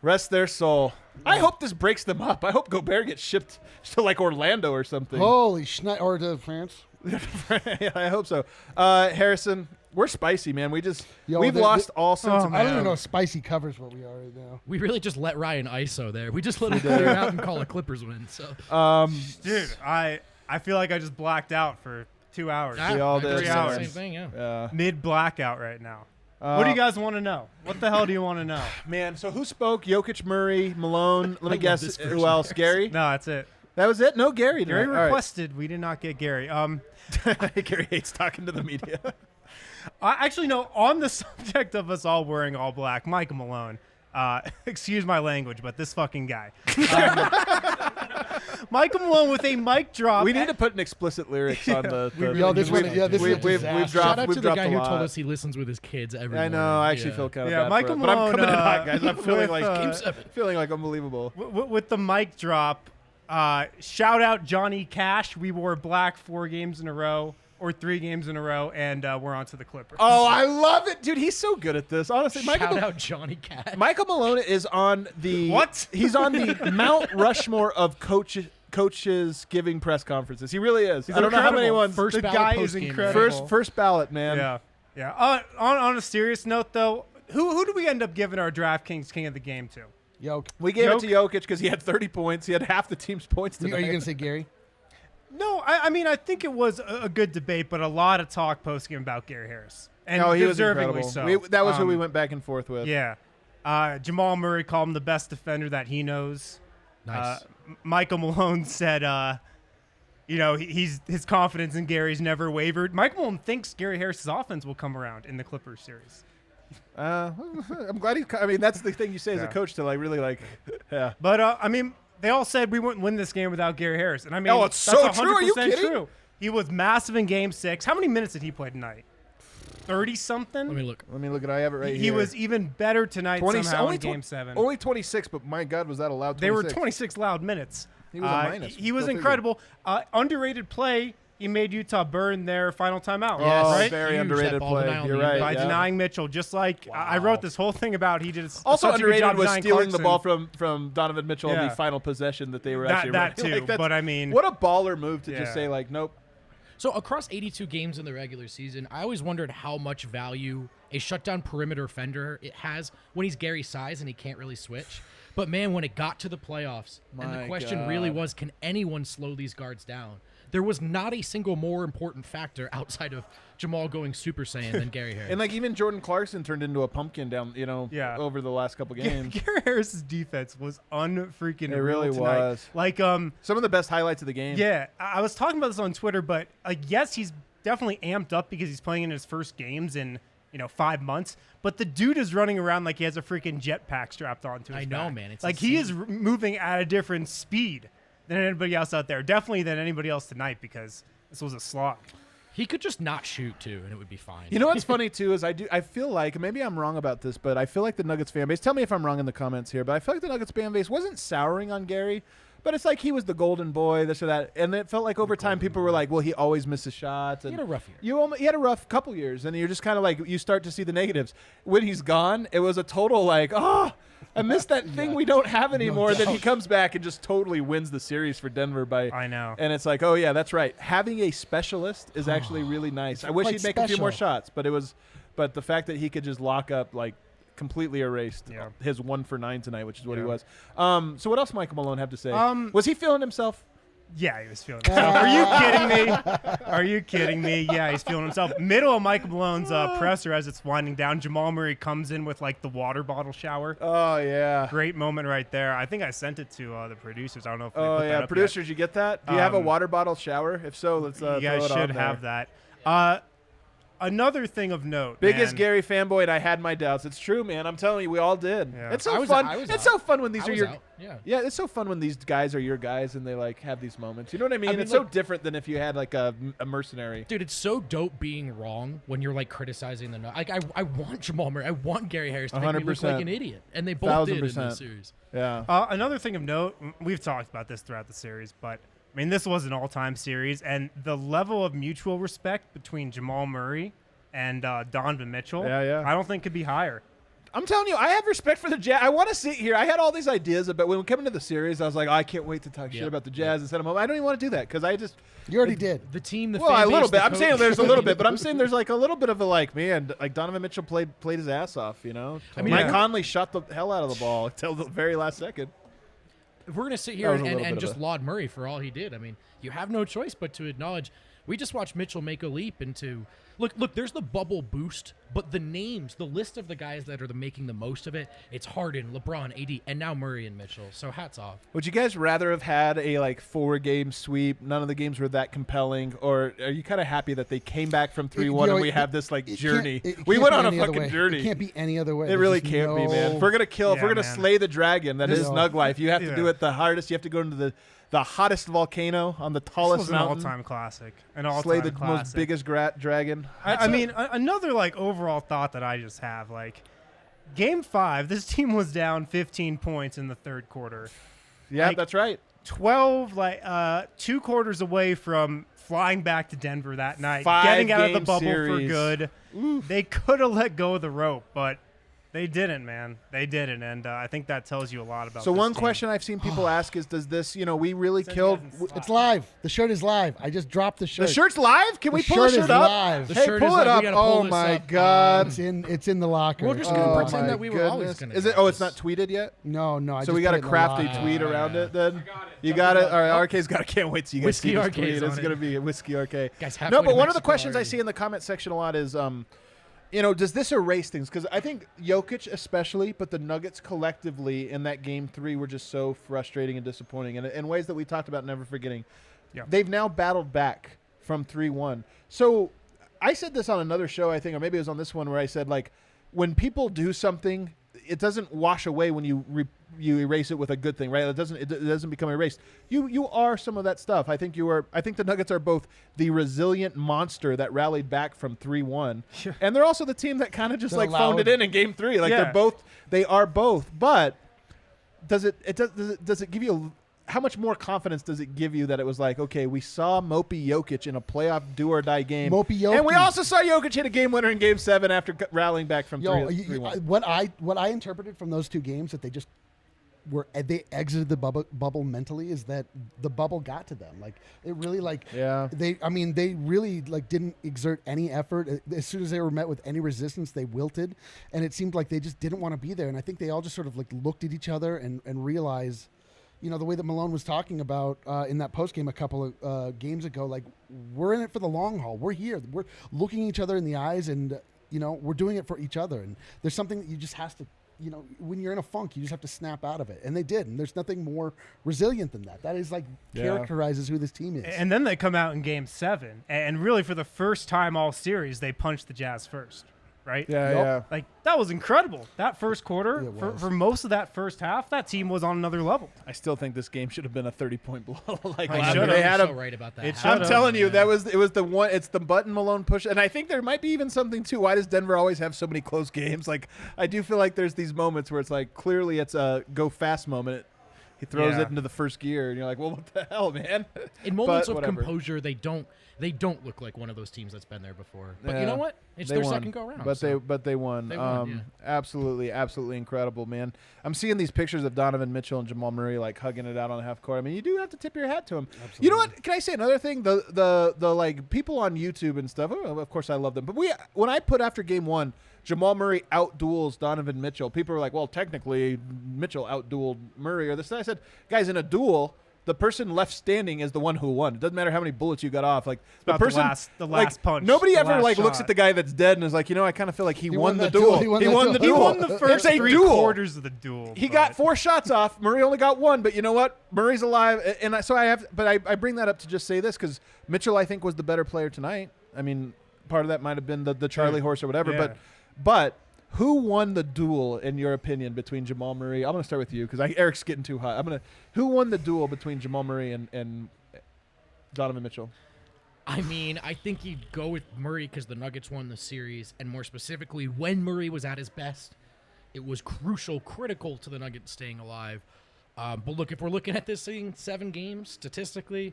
Rest their soul. I hope this breaks them up. I hope Gobert gets shipped to like Orlando or something. Holy schnitt, or to France. Yeah, I hope so. Harrison, we're spicy, man. We've Yo, lost all sense of I don't even know if spicy covers what we are right now. We really just let Ryan ISO there. We just let him clear out and call a Clippers win. So Dude, I feel like I just blacked out for 2 hours. We all I did. agree. 3 hours. Same thing, yeah. Mid blackout right now. What do you guys want to know? What the hell do you want to know? Man, so who spoke? Jokic, Murray, Malone. Let me love guess. this Who version. else? Gary? No, that's it. That was it? No Gary. Gary tonight. All requested. We did not get Gary. right. Gary hates talking to the media. Actually, no. On the subject of us all wearing all black, Michael Malone. Excuse my language, but this fucking guy. Michael Malone with a mic drop. We need to put an explicit lyrics on the. This is a disaster. Shout out to the dropped guy a who lot. told us he listens with his kids every I know. morning. I actually feel kind of bad Michael for it, but I'm Malone, coming in hot, guys. I'm feeling with, feeling like unbelievable. With the mic drop, shout out Johnny Cash. We wore black 4 games in a row. Or 3 games in a row, and we're on to the Clippers. Oh, I love it, dude. He's so good at this. Honestly, Shout out Johnny Cash. Michael Malone is on the What? He's on the Mount Rushmore of coaches giving press conferences. He really is. I don't know how many ones. First the ballot guy is post-game, incredible. First ballot, man. Yeah. On a serious note, though, who do we end up giving our DraftKings King of the Game to? Jokic. We gave it to Jokic because he had 30 points. He had half the team's points tonight. Are you going to say Gary? No, I mean, I think it was a good debate, but a lot of talk post-game about Gary Harris. And he was deservingly incredible. so. That was who we went back and forth with. Yeah. Jamal Murray called him the best defender that he knows. Nice. Michael Malone said, his confidence in Gary's never wavered. Michael Malone thinks Gary Harris's offense will come around in the Clippers series. I'm glad that's the thing you say as a coach to really yeah. But, they all said we wouldn't win this game without Gary Harris. And it's that's so 100% true. Are you kidding? True. He was massive in Game 6. How many minutes did he play tonight? 30-something? Let me look. I have it right here. He was even better tonight somehow in Game 7. Only 26, but my God, was that allowed? 26? They were 26 loud minutes. He was a minus. He was incredible. Underrated play. He made Utah burn their final timeout. Yes, right? very Huge, underrated that ball play. denial You're lead. right. By denying Mitchell, just like I wrote this whole thing about. He did also such a good underrated job was denying stealing the Clarkson. ball from Donovan Mitchell on the final possession that they were actually that running. too. But I mean, what a baller move to just say nope. So across 82 games in the regular season, I always wondered how much value a shutdown perimeter defender it has when he's Gary's size and he can't really switch. But man, when it got to the playoffs, and the question really was, can anyone slow these guards down? There was not a single more important factor outside of Jamal going Super Saiyan than Gary Harris. And even Jordan Clarkson turned into a pumpkin down, over the last couple games. Gary Harris's defense was unfreaking It really tonight. was. Some of the best highlights of the game. Yeah, I was talking about this on Twitter, but yes, he's definitely amped up because he's playing in his first games in 5 months. But the dude is running around like he has a freaking jetpack strapped onto his back. I know, man. It's like insane. he is moving at a different speed than anybody else out there. Definitely than anybody else tonight because this was a slog. He could just not shoot too, and it would be fine. You know what's funny too is I feel like, maybe I'm wrong about this, but I feel like the Nuggets fan base. Tell me if I'm wrong in the comments here, but I feel like the Nuggets fan base wasn't souring on Gary, but it's like he was the golden boy, this or that, and it felt like over time people were like, well, he always misses shots. And he had a rough year. He had a rough couple years, and you're just kind of like, you start to see the negatives. When he's gone, it was a total I missed that thing we don't have anymore. Then he comes back and just totally wins the series for Denver by. I know. And it's like, oh yeah, that's right. Having a specialist is actually really nice. I wish he'd make a few more shots, but the fact that he could just lock up completely erased his 1 for 9 tonight, which is what he was. So what else Michael Malone have to say? Was he feeling himself? Yeah, he was feeling himself. Are you kidding me? Are you kidding me? Yeah, he's feeling himself. Middle of Michael Malone's presser as it's winding down, Jamal Murray comes in with the water bottle shower. Oh, yeah. Great moment right there. I think I sent it to the producers. I don't know if they put that up producers, yet. You get that? Do you have a water bottle shower? If so, let's you guys throw it should on have there. that. Another thing of note. Biggest man. Gary fanboy, and I had my doubts. It's true, man. I'm telling you, we all did. Yeah. It's so fun. It's so fun when these are your. Yeah, it's so fun when these guys are your guys and they have these moments. You know what I mean? It's so different than if you had a mercenary. Dude, it's so dope being wrong when you're criticizing the. I want Jamal Murray. I want Gary Harris to make me look like an idiot, and they both did in this series. Yeah. Another thing of note. We've talked about this throughout the series, but this was an all-time series, and the level of mutual respect between Jamal Murray and Donovan Mitchell, I don't think could be higher. I'm telling you, I have respect for the Jazz. I want to sit here. I had all these ideas about when we come into the series. I was like, I can't wait to talk shit about the Jazz and set them up. I don't even want to do that because I just. You already did. The team, the well, fan a little base, bit. the I'm saying coach. there's a little bit, but I'm saying there's a little bit of a Donovan Mitchell played his ass off. Mike Conley shot the hell out of the ball until the very last second. If we're going to sit here and just laud Murray for all he did, you have no choice but to acknowledge we just watched Mitchell make a leap into look, there's the bubble boost, but the names, the list of the guys that are making the most of it, it's Harden, LeBron, AD, and now Murray and Mitchell. So hats off. Would you guys rather have had a 4-game sweep? None of the games were that compelling, or are you kind of happy that they came back from 3-1 and we have this journey? We went on a fucking journey. It can't be any other way. It really can't be, man. If we're gonna kill, if we're gonna slay the dragon that is Snug Life, you have to do it the hardest. You have to go into the the hottest volcano on the tallest mountain. An all-time classic. An all-time Slay the classic. most biggest dragon. I mean, another like overall thought that I just have, like, Game 5, this team was down 15 points in the third quarter. Yeah, like, that's right. 12, 2 quarters away from flying back to Denver that night, getting out of the bubble series. for good. Oof. They could have let go of the rope, but they didn't, man. They didn't, and I think that tells you a lot about. So this one team. question I've seen people ask is, does this, we really killed? It's live. The shirt is live. I just dropped the shirt. The shirt's live? Can we pull the shirt is up? live. The Hey, shirt pull is it live. up. We gotta pull Oh this my up. God. It's in the locker. We're just gonna pretend my that we were always goodness. gonna. Is do it? Oh, it's this. not tweeted yet. No. I So we got to craft a tweet around it then. You got it. All right, RK's got. I can't wait till you guys Whiskey see this RK's tweet. on It's it. gonna be a Whiskey RK. Guys, No, halfway but to one of the Mexico questions I already. see in the comment section a lot is, does this erase things? Because I think Jokic especially, but the Nuggets collectively in that Game 3 were just so frustrating and disappointing, and in ways that we talked about never forgetting. Yeah. They've now battled back from 3-1. So I said this on another show, I think, or maybe it was on this one, where I said, like, when people do something, it doesn't wash away when you erase it with a good thing, right? It doesn't become erased. You are some of that stuff. I think the Nuggets are both the resilient monster that rallied back from 3-1, and they're also the team that kind of just phoned it in Game 3. Like they are both. But does it give you how much more confidence does it give you that it was like, okay, we saw Mopey Jokic in a playoff do-or-die game. Mopey Jokic. And we also saw Jokic hit a game winner in Game 7 after rallying back from 3-1. What I interpreted from those two games that they exited the bubble mentally is that the bubble got to them. Like it really they really didn't exert any effort. As soon as they were met with any resistance, they wilted, and it seemed like they just didn't want to be there. And I think they all just sort of looked at each other and realized, the way that Malone was talking about in that postgame a couple of games ago, like we're in it for the long haul. We're here. We're looking each other in the eyes, and we're doing it for each other. And there's something that you just has to, when you're in a funk, you just have to snap out of it. And they did. And there's nothing more resilient than that. That is characterizes who this team is. And then they come out in Game 7, and really for the first time all series, they punched the Jazz first. Right? Yeah. Like, that was incredible. That first quarter, for most of that first half, that team was on another level. I still think this game should have been a 30-point blow. They had so right about that. I'm telling you, it's the button Malone push, and I think there might be even something too. Why does Denver always have so many close games? Like, I do feel like there's these moments where it's like clearly it's a go fast moment. He throws it into the first gear, and you're like, well, what the hell, man? In moments of composure, they don't look like one of those teams that's been there before. But you know what? It's their second go round. But they won. Absolutely incredible, man. I'm seeing these pictures of Donovan Mitchell and Jamal Murray hugging it out on the half court. I mean, you do have to tip your hat to them. Absolutely. You know what? Can I say another thing? The people on YouTube and stuff. Of course, I love them. But when I put after Game 1, Jamal Murray outduels Donovan Mitchell, people were like, well, technically Mitchell outdueled Murray or this. I said, guys, in a duel, the person left standing is the one who won. It doesn't matter how many bullets you got off. Like the person, the last punch. Nobody ever looks looks at the guy that's dead and is like, I kind of feel like he won the duel. duel. He won the duel. He won the first it's a 3 duel. quarters of the duel. He got 4 shots off. Murray only got 1, but you know what? Murray's alive, and I bring that up to just say this because Mitchell, I think, was the better player tonight. I mean, part of that might have been the Charlie horse or whatever, but. Who won the duel, in your opinion, between Jamal Murray? I'm going to start with you because Eric's getting too hot. Who won the duel between Jamal Murray and Donovan Mitchell? I mean, I think you'd go with Murray because the Nuggets won the series, and more specifically, when Murray was at his best, it was critical to the Nuggets staying alive. But look, if we're looking at this thing, 7 games, statistically,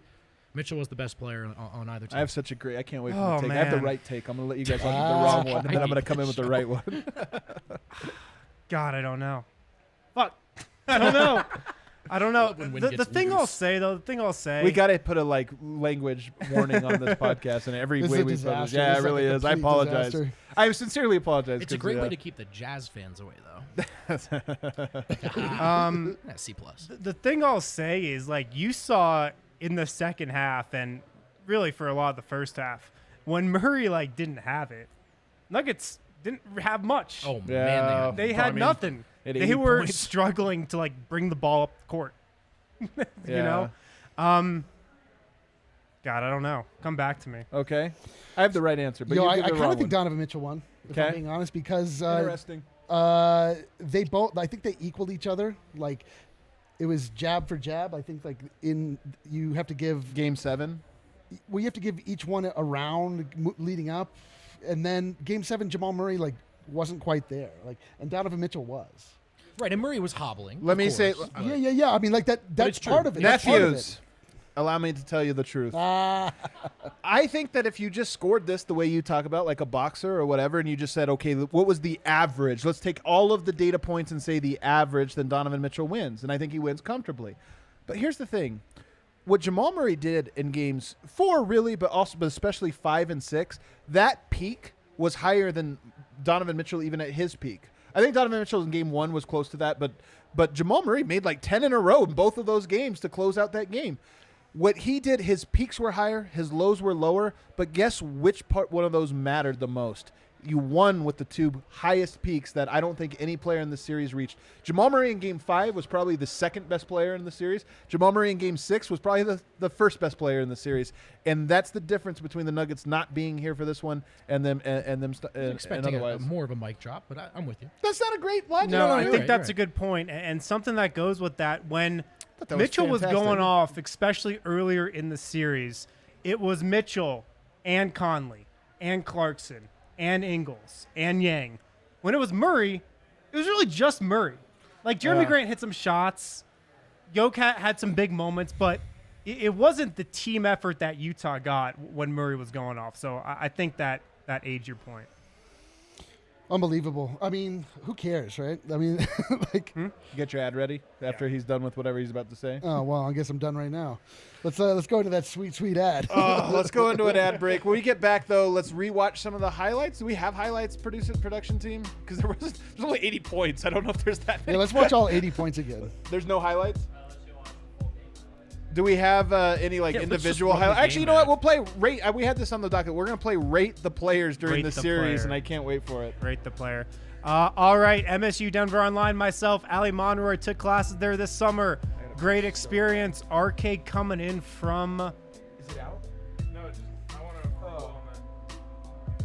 Mitchell was the best player on either team. I have such a great. I can't wait for the take. Man. I have the right take. I'm going to let you guys on the wrong one, and then I'm going to come in with the right one. God, I don't know. Fuck. I don't know. The thing I'll say. We got to put a language warning on this podcast, and every way we publish. Yeah, it really is. I apologize. Disaster. I sincerely apologize. It's a great way to keep the Jazz fans away, though. C+. The thing I'll say is you saw in the second half, and really for a lot of the first half, when Murray didn't have it, Nuggets didn't have much. Oh man, they had nothing. They were struggling to bring the ball up the court. You know, God, I don't know. Come back to me. Okay, I have the right answer, but I kind of think Donovan Mitchell won. If I'm being honest, because interesting. They both. I think they equaled each other. it was jab for jab. I think you have to give Game 7. Well, you have to give each one a round leading up, and then Game 7, Jamal Murray wasn't quite there, and Donovan Mitchell was. Right, and Murray was hobbling. Let me say, yeah. I mean, that's part of it. Nephews, allow me to tell you the truth. I think that if you just scored this the way you talk about, like a boxer or whatever, and you just said, okay, what was the average? Let's take all of the data points and say the average, then Donovan Mitchell wins, and I think he wins comfortably. But here's the thing. What Jamal Murray did in games 4, really, but especially 5 and 6, that peak was higher than Donovan Mitchell even at his peak. I think Donovan Mitchell in game 1 was close to that, but Jamal Murray made 10 in a row in both of those games to close out that game. What he did, his peaks were higher, his lows were lower, but guess which one of those mattered the most? You won with the 2 highest peaks that I don't think any player in the series reached. Jamal Murray in Game 5 was probably the second best player in the series. Jamal Murray in Game 6 was probably the first best player in the series. And that's the difference between the Nuggets not being here for this one and them expecting more of a mic drop, but I'm with you. That's not a great logic. No, I think that's a good point. And something that goes with that, when Mitchell was going off, especially earlier in the series, it was Mitchell and Conley and Clarkson and Ingles and Yang. When it was Murray, it was really just Murray. Jeremy Grant hit some shots. Jokic had some big moments, but it wasn't the team effort that Utah got when Murray was going off. So I think that aids your point. Unbelievable. I mean, who cares, right? I mean, Get your ad ready after he's done with whatever he's about to say. Oh, well, I guess I'm done right now. Let's go into that sweet ad. Let's go into an ad break. When we get back, though, let's rewatch some of the highlights. Do we have highlights, production team? Because there's only 80 points. I don't know if there's that many. Yeah, let's watch all 80 points again. There's no highlights? Do we have any individual highlights? Actually, you know what? We'll play rate. We had this on the docket. We're going to play rate the players during the series, and I can't wait for it. Rate the player. All right, MSU Denver Online. Myself, Ali Monroy, took classes there this summer. Great experience. RK coming in from. Is it out? No, I want to follow on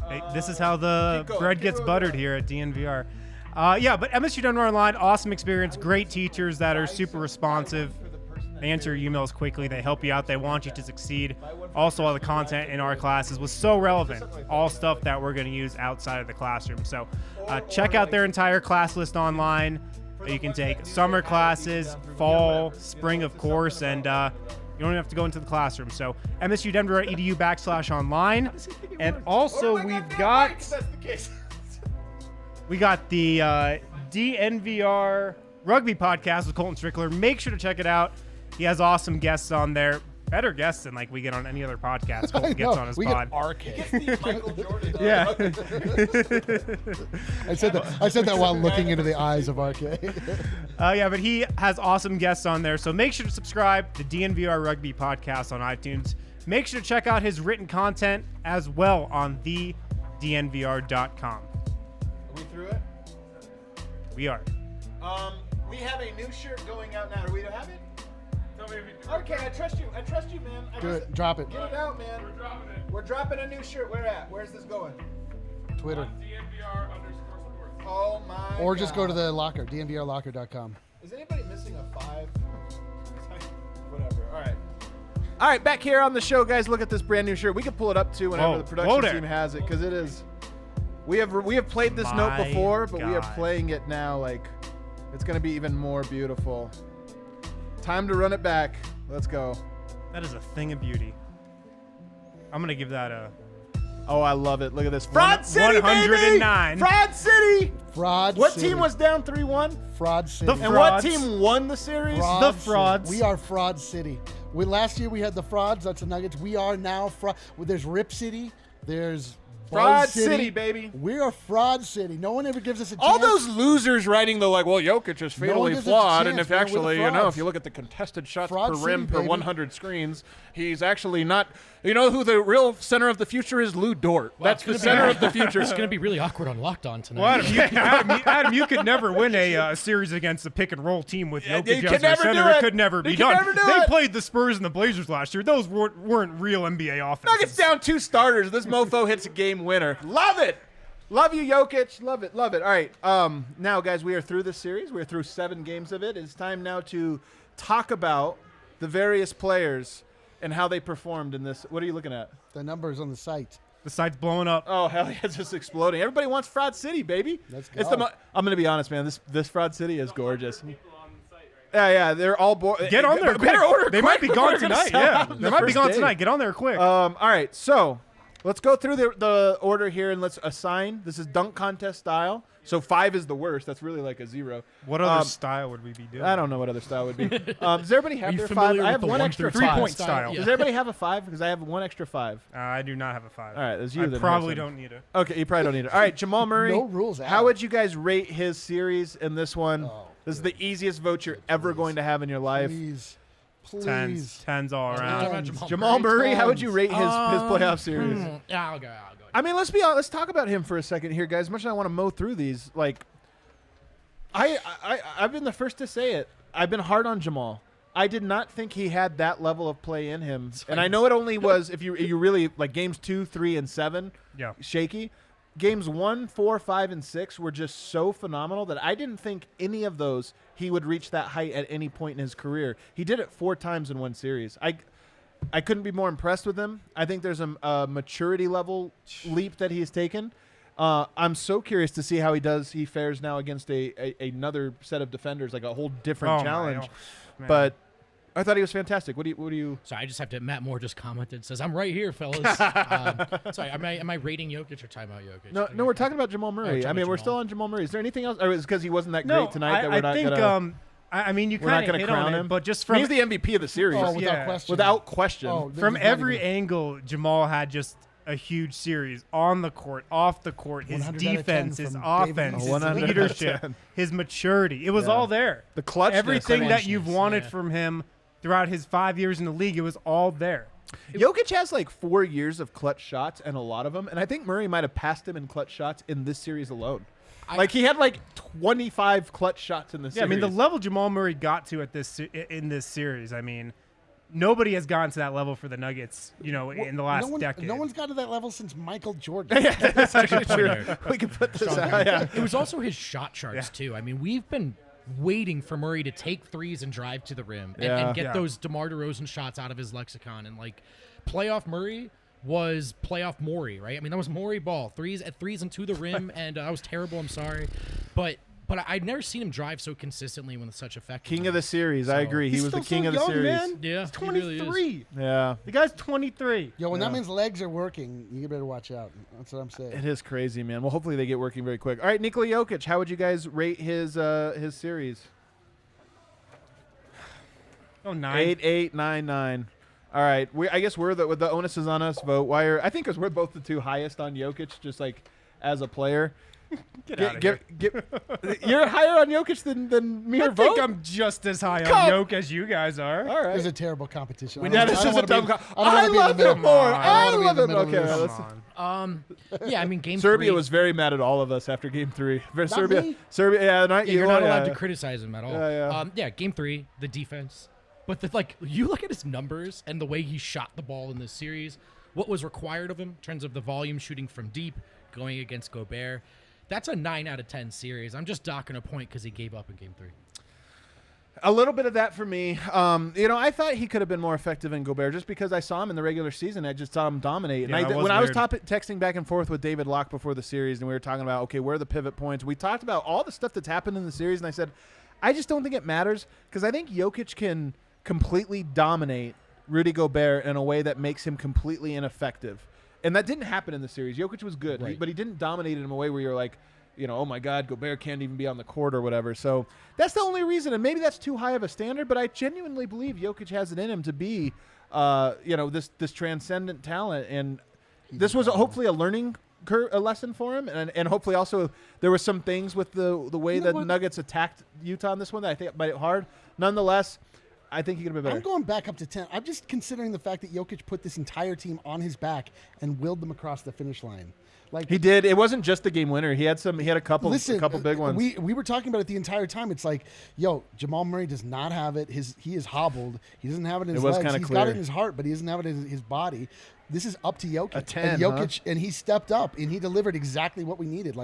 that. Hey, this is how the bread gets buttered here at DNVR. But MSU Denver Online, awesome experience. Great teachers that are super responsive. They answer your emails quickly. They help you out. They want you to succeed. Also, all the content in our classes was so relevant. All stuff that we're going to use outside of the classroom. So check out their entire class list online. You can take summer classes, fall, spring, of course, and you don't even have to go into the classroom. So msudenver.edu/online. And also we've got the DNVR Rugby podcast with Colton Strickler. Make sure to check it out. He has awesome guests on there. Better guests than we get on any other podcast. Colton gets on his pod. Get Michael Jordan. Yeah. I said that while looking into the eyes of RK. But he has awesome guests on there. So make sure to subscribe to DNVR Rugby podcast on iTunes. Make sure to check out his written content as well on thednvr.com. Are we through it? We are. We have a new shirt going out now. Do we have it? Okay, I trust you. I trust you, man. Good. Drop it. Get it out, man. We're dropping it. We're dropping a new shirt. Where at? Where's this going? Twitter. DNVR_sports. Oh, my Or just go to the locker, DNVRlocker.com. Is anybody missing a 5? Whatever. All right, back here on the show, guys. Look at this brand new shirt. We can pull it up, too, whenever the production team has it, because it is. We have played this note before, but we are playing it now. It's going to be even more beautiful. Time to run it back. Let's go. That is a thing of beauty. I'm going to give that a... Oh, I love it. Look at this. Fraud City, 109. Baby! Fraud City! What City. team was down 3-1? Fraud City. And what team won the series? The Frauds. We are Fraud City. Last year we had the Frauds. That's the Nuggets. We are now Fraud. There's Rip City. There's... Fraud City, baby. We are Fraud City. No one ever gives us a chance. All those losers writing Jokic is fatally flawed, and if actually, if you look at the contested shots per rim per 100 screens, he's actually not. You know who the real center of the future is? Lou Dort. That's the center of the future. It's going to be really awkward on Locked On tonight. Well, Adam, you could never win a series against a pick and roll team with Jokic as their center. It could never be done. They played the Spurs and the Blazers last year. Those weren't real NBA offenses. Nuggets down 2 starters. This mofo hits a game winner. Love it. Love you, Jokic. Love it. Love it. All right. Now, guys, we are through this series. We're through 7 games of it. It's time now to talk about the various players and how they performed in this. What are you looking at? The numbers on the site. The site's blowing up. Oh, hell yeah, it's just exploding. Everybody wants Fraud City, baby. Let's go. I'm going to be honest, man. This Fraud City is gorgeous. Yeah, they're all Get on there quick. Order they quick might be gone before tonight. yeah, They might be gone tonight. Get on there quick. All right, so let's go through the order here and let's assign. This is dunk contest style. So 5 is the worst. That's really like a 0. What other style would we be doing? I don't know what other style would be. Does everybody have their 5? I have one extra 3-point style. Does everybody have a 5? Because I have one extra 5. I do not have a 5. All right, that's you. I probably don't need it. Okay, you probably don't need it. All right, Jamal Murray. No rules out. How would you guys rate his series in this one? This is the easiest vote you're ever going to have in your life. Please. Tens all around. Jamal Murray, how would you rate his playoff series? Yeah, I'll go. I mean, let's be honest. Let's talk about him for a second here, guys. As much as I want to mow through these, like, I've been the first to say it. I've been hard on Jamal. I did not think he had that level of play in him, and I know it only was if you really like games 2, 3, and 7. Yeah, shaky. Games 1, 4, 5, and 6 were just so phenomenal that I didn't think any of those he would reach that height at any point in his career. He did it 4 times in one series. I couldn't be more impressed with him. I think there's a maturity level leap that he's taken. I'm so curious to see how he fares now against another set of defenders, like a whole different challenge. But I thought he was fantastic. What do you? Sorry, I just have to. Matt Moore just commented, says, "I'm right here, fellas." Sorry, am I rating Jokic or timeout Jokic? No, we're talking about Jamal Murray. We're still on Jamal Murray. Is there anything else? Or is it because he wasn't that great tonight that we're not going to? I mean, you kind of hit on it, but just from he's the MVP of the series. Without question. From every angle, Jamal had just a huge series on the court, off the court, his defense, his offense, his leadership, his maturity. It was all there. The clutch, everything that you've wanted from him throughout his 5 years in the league, it was all there. Jokic has like 4 years of clutch shots, and a lot of them. And I think Murray might have passed him in clutch shots in this series alone. He had like 25 clutch shots in this series. I mean, the level Jamal Murray got to in this series, I mean, nobody has gotten to that level for the Nuggets, in the last decade. No one's gotten to that level since Michael Jordan. That's actually true. We can put this out. Yeah. It was also his shot charts, too. I mean, we've been waiting for Murray to take threes and drive to the rim and get those DeMar DeRozan shots out of his lexicon. And, playoff Murray was playoff Morey, right? I mean, that was Morey ball. Threes and to the rim, and that was terrible. I'm sorry. But I'd never seen him drive so consistently with such effect. King of the series. I agree. He was the king of the series. Man. Yeah. He's 23. Really yeah. The guy's 23. Yo, when that man's legs are working, you better watch out. That's what I'm saying. It is crazy, man. Well, hopefully they get working very quick. All right, Nikola Jokic, how would you guys rate his series? 9. 8, 8, 9, 9. All right. I guess the onus is on us. Vote. I think because we're both the 2 highest on Jokic, just like as a player. Get out of here. You're higher on Jokic than me or Vogt? I think I'm just as high on Jokic as you guys are. All right. There's a terrible competition. This is a dumb I love him more. I love him. Okay, yeah, I mean, game Serbia 3 was very mad at all of us after game 3. Serbia, yeah, not you. You're not allowed to criticize him at all. Yeah. Game 3, the defense. But you look at his numbers and the way he shot the ball in this series, what was required of him in terms of the volume shooting from deep, going against Gobert. That's a 9 out of 10 series. I'm just docking a point because he gave up in game 3. A little bit of that for me. I thought he could have been more effective in Gobert just because I saw him in the regular season. I just saw him dominate. Yeah, and I was texting back and forth with David Locke before the series, and we were talking about, okay, where are the pivot points? We talked about all the stuff that's happened in the series, and I said, I just don't think it matters because I think Jokic can completely dominate Rudy Gobert in a way that makes him completely ineffective. And that didn't happen in the series. Jokic was good, right. but he didn't dominate it in a way where you're like, oh my God, Gobert can't even be on the court or whatever. So that's the only reason. And maybe that's too high of a standard, but I genuinely believe Jokic has it in him to be, this transcendent talent. And this was hopefully a learning a lesson for him. And hopefully also there were some things with the way the Nuggets attacked Utah in this one that I think made it hard. Nonetheless, I think he could have been better. I'm going back up to 10. I'm just considering the fact that Jokic put this entire team on his back and willed them across the finish line. He did. It wasn't just the game winner. He had a couple big ones. We were talking about it the entire time. It's like, Jamal Murray does not have it. He is hobbled. He doesn't have it in his legs. He's got it in his heart, but he doesn't have it in his body. This is up to Jokic. A 10, and Jokic, and he stepped up and he delivered exactly what we needed.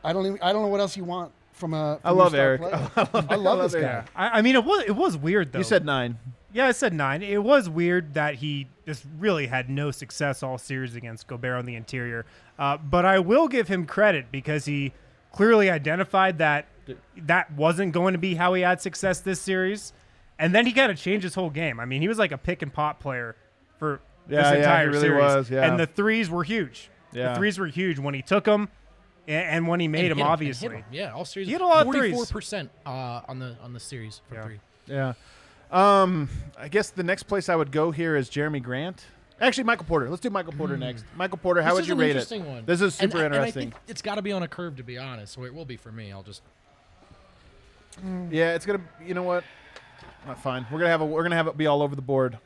I don't know what else you want from a. I love Eric. I love this guy. I mean, it was weird though. You said 9. Yeah, I said 9. It was weird that he just really had no success all series against Gobert on the interior. But I will give him credit because he clearly identified that wasn't going to be how he had success this series. And then he kind of changed his whole game. I mean, he was like a pick and pop player for this entire he really series. Was, yeah. And the threes were huge. Yeah. The threes were huge when he took them and when he made them, obviously. Yeah, all series. He hit a lot of threes. 44% on the series for 3. Yeah. I guess the next place I would go here is Jeremy Grant. Actually, Michael Porter. Let's do Michael Porter next. Michael Porter, how would you rate it? One. This is super interesting. And I think it's got to be on a curve, to be honest. So it will be for me. I'll just. Yeah, it's gonna. You know what? Not fine. We're gonna have it be all over the board.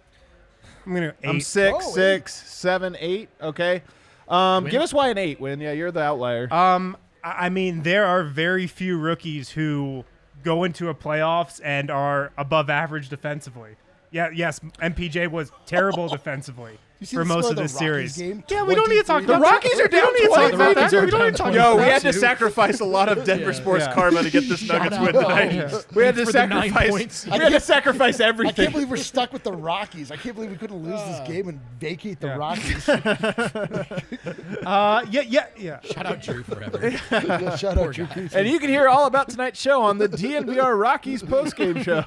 I'm 6, 6, 7, 8. Okay. Give us why an 8, Win. Yeah, you're the outlier. I mean, there are very few rookies who go into a playoffs and are above average defensively. Yeah, yes, MPJ was terrible defensively for most of this series. Yeah, we don't need to talk about the Rockies are down 23. Yo, we had to sacrifice a lot of Denver sports karma to get this Nuggets win tonight. We had to sacrifice everything. I can't believe we're stuck with the Rockies. I can't believe we couldn't lose this game and vacate the Rockies. Yeah. Shout out Drew forever. Shout out Drew. And you can hear all about tonight's show on the DNVR Rockies postgame show.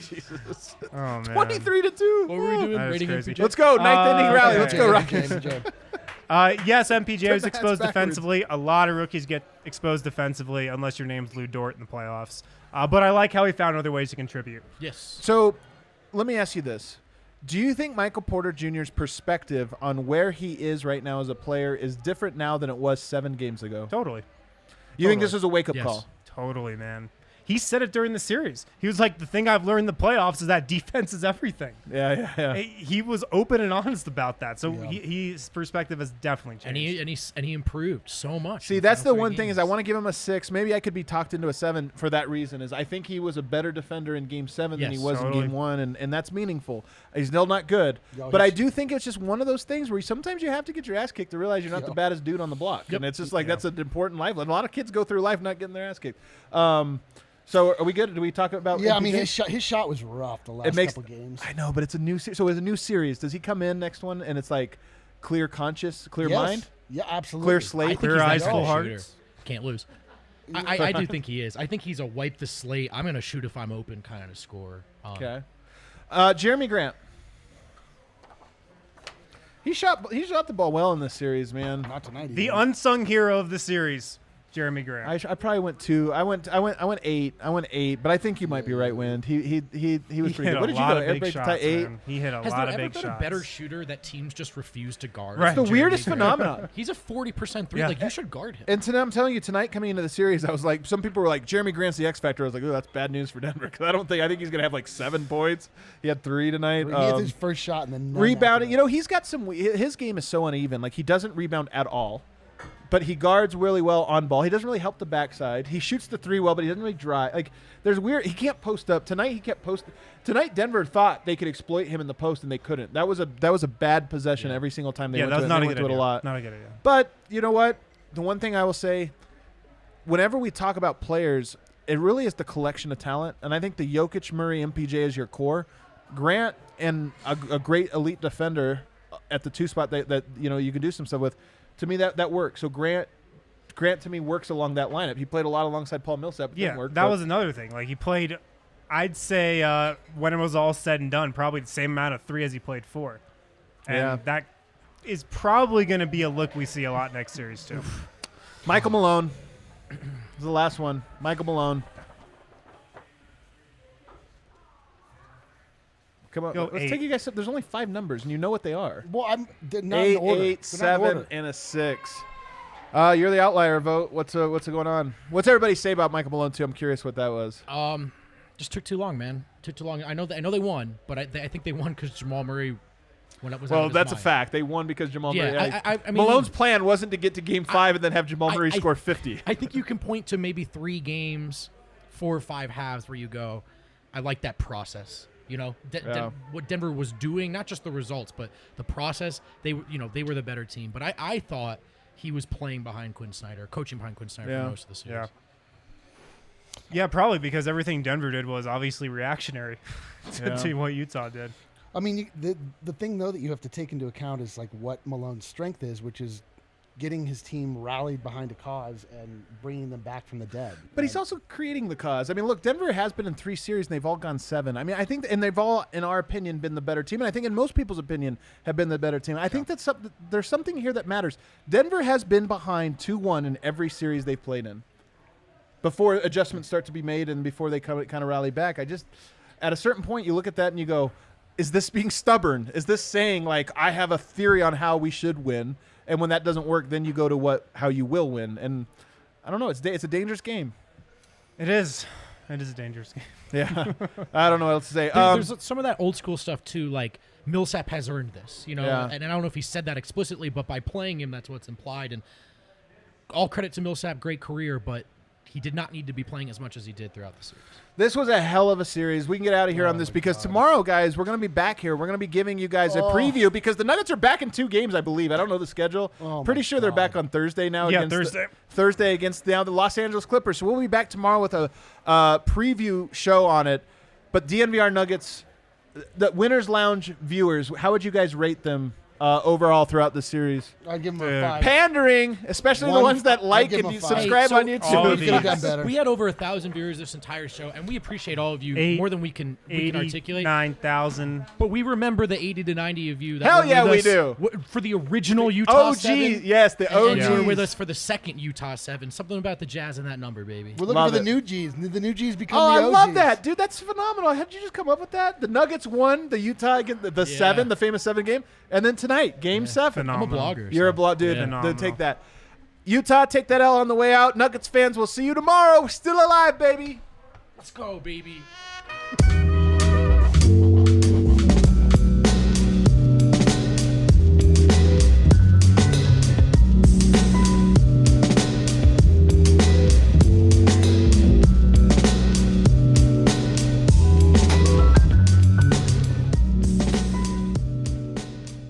Jesus. Oh, man. 23-2. What were we doing? Rating crazy. MPJ? Let's go. Ninth inning rally. Let's go, Rockies. Yes, MPJ was exposed defensively. A lot of rookies get exposed defensively unless your name's Lou Dort in the playoffs. But I like how he found other ways to contribute. Yes. So let me ask you this. Do you think Michael Porter Jr.'s perspective on where he is right now as a player is different now than it was 7 games ago? Totally. You think this was a wake-up call? Totally, man. He said it during the series. He was like, the thing I've learned in the playoffs is that defense is everything. Yeah. He was open and honest about that. So his perspective has definitely changed. And he improved so much. See, that's the one thing is I want to give him a 6. Maybe I could be talked into a 7 for that reason. Is I think he was a better defender in Game 7 than he was in Game 1, and that's meaningful. He's still not good. But I do think it's just one of those things where sometimes you have to get your ass kicked to realize you're not the baddest dude on the block. And it's just like that's an important life. A lot of kids go through life not getting their ass kicked. So are we good? Do we talk about? Yeah, MPJ? I mean his shot was rough the last couple games. I know, but it's a new series. So it's a new series. Does he come in next one and it's like clear conscious, clear mind? Yeah, absolutely. Clear slate, clear eyes, full hearts. Can't lose. I do think he is. I think he's a wipe the slate. I'm gonna shoot if I'm open kind of scorer. Okay. Jeremy Grant. He shot the ball well in this series, man. Not tonight. The unsung hero of the series. Jeremy Grant. I probably went 2. I went 8. I went 8, but I think you might be right, Wind. He was pretty good. What did you go? Big shots, 8. man. He hit a lot of big shots. Has there ever been a better shooter that teams just refuse to guard? Right. It's the weirdest phenomenon. He's a 40% 3. Like you should guard him. And I'm telling you, tonight coming into the series, I was like, some people were like, Jeremy Grant's the X factor. I was like, oh, that's bad news for Denver because I think he's gonna have like 7 points. He had 3 tonight. He hit his first shot and then rebounding. You know, he's got some. His game is so uneven. Like he doesn't rebound at all. But he guards really well on ball. He doesn't really help the backside. He shoots the 3 well, but he doesn't really drive. Like there's weird. He can't post up tonight. He kept posting. Tonight, Denver thought they could exploit him in the post, and they couldn't. That was a bad possession every single time they went to it. That was not a good idea. A lot. Not a good idea. But you know what? The one thing I will say, whenever we talk about players, it really is the collection of talent, and I think the Jokic, Murray, MPJ is your core. Grant and a great elite defender at the 2 spot that you can do some stuff with. To me, that works. So Grant to me works along that lineup. He played a lot alongside Paul Millsap. That was another thing. Like he played, I'd say when it was all said and done, probably the same amount of 3 as he played 4. And that is probably going to be a look we see a lot next series too. Michael Malone is the last one. Michael Malone. Come on, let's take you guys. There's only 5 numbers, and you know what they are. Well, they're not 8, in order. 8, 7, and a 6. You're the outlier, Vogt. What's going on? What's everybody say about Michael Malone too? I'm curious what that was. Just took too long, man. Took too long. I know they won, but I think they won because Jamal Murray. When it was that's a fact. They won because Jamal Murray. I mean, Malone's plan wasn't to get to Game 5 and then have Jamal Murray score 50. I think you can point to maybe 3 games, 4 or 5 halves where you go, I like that process. You know, what Denver was doing, not just the results, but the process. They were the better team. But I thought he was playing behind Quinn Snyder, coaching behind Quinn Snyder for most of the series. Yeah, probably because everything Denver did was obviously reactionary to what Utah did. I mean, the thing, though, that you have to take into account is like what Malone's strength is, which is getting his team rallied behind a cause and bringing them back from the dead. But he's also creating the cause. I mean, look, Denver has been in 3 series, and they've all gone 7. I mean, I think, and they've all, in our opinion, been the better team, and I think in most people's opinion, have been the better team. I think that there's something here that matters. Denver has been behind 2-1 in every series they've played in before adjustments start to be made and before they kind of rally back. At a certain point, you look at that and you go, is this being stubborn? Is this saying, like, I have a theory on how we should win? And when that doesn't work, then you go to how you will win. And I don't know. It's a dangerous game. It is. It is a dangerous game. Yeah. I don't know what else to say. There's some of that old school stuff, too, like Millsap has earned this, and I don't know if he said that explicitly, but by playing him, that's what's implied. And all credit to Millsap, great career, but he did not need to be playing as much as he did throughout the series. This was a hell of a series. We can get out of here on this because tomorrow, guys, we're going to be back here. We're going to be giving you guys a preview because the Nuggets are back in 2 games, I believe. I don't know the schedule. Pretty sure they're back on Thursday now. Yeah, Thursday against the Los Angeles Clippers. So we'll be back tomorrow with a preview show on it. But DNVR Nuggets, the Winners Lounge viewers, how would you guys rate them overall throughout the series? I'd give them a 5. Pandering, especially the ones that like and subscribe on YouTube. We had over 1,000 viewers this entire show, and we appreciate all of you more than we can articulate. 9,000. But we remember the 80 to 90 of you that Hell were yeah, with we us do. For the original Utah 7. Yes, the OG. And you were with us for the second Utah 7. Something about the Jazz in that number, baby. We're looking for the new Gs. The new Gs become the OGs. I love that. Dude, that's phenomenal. How did you just come up with that? The Nuggets won the Utah against the 7, the famous 7 game. And then tonight, Game 7. Phenomenal. I'm a blogger. You're a blog, dude. Take that. Utah, take that L on the way out. Nuggets fans, we'll see you tomorrow. We're still alive, baby. Let's go, baby.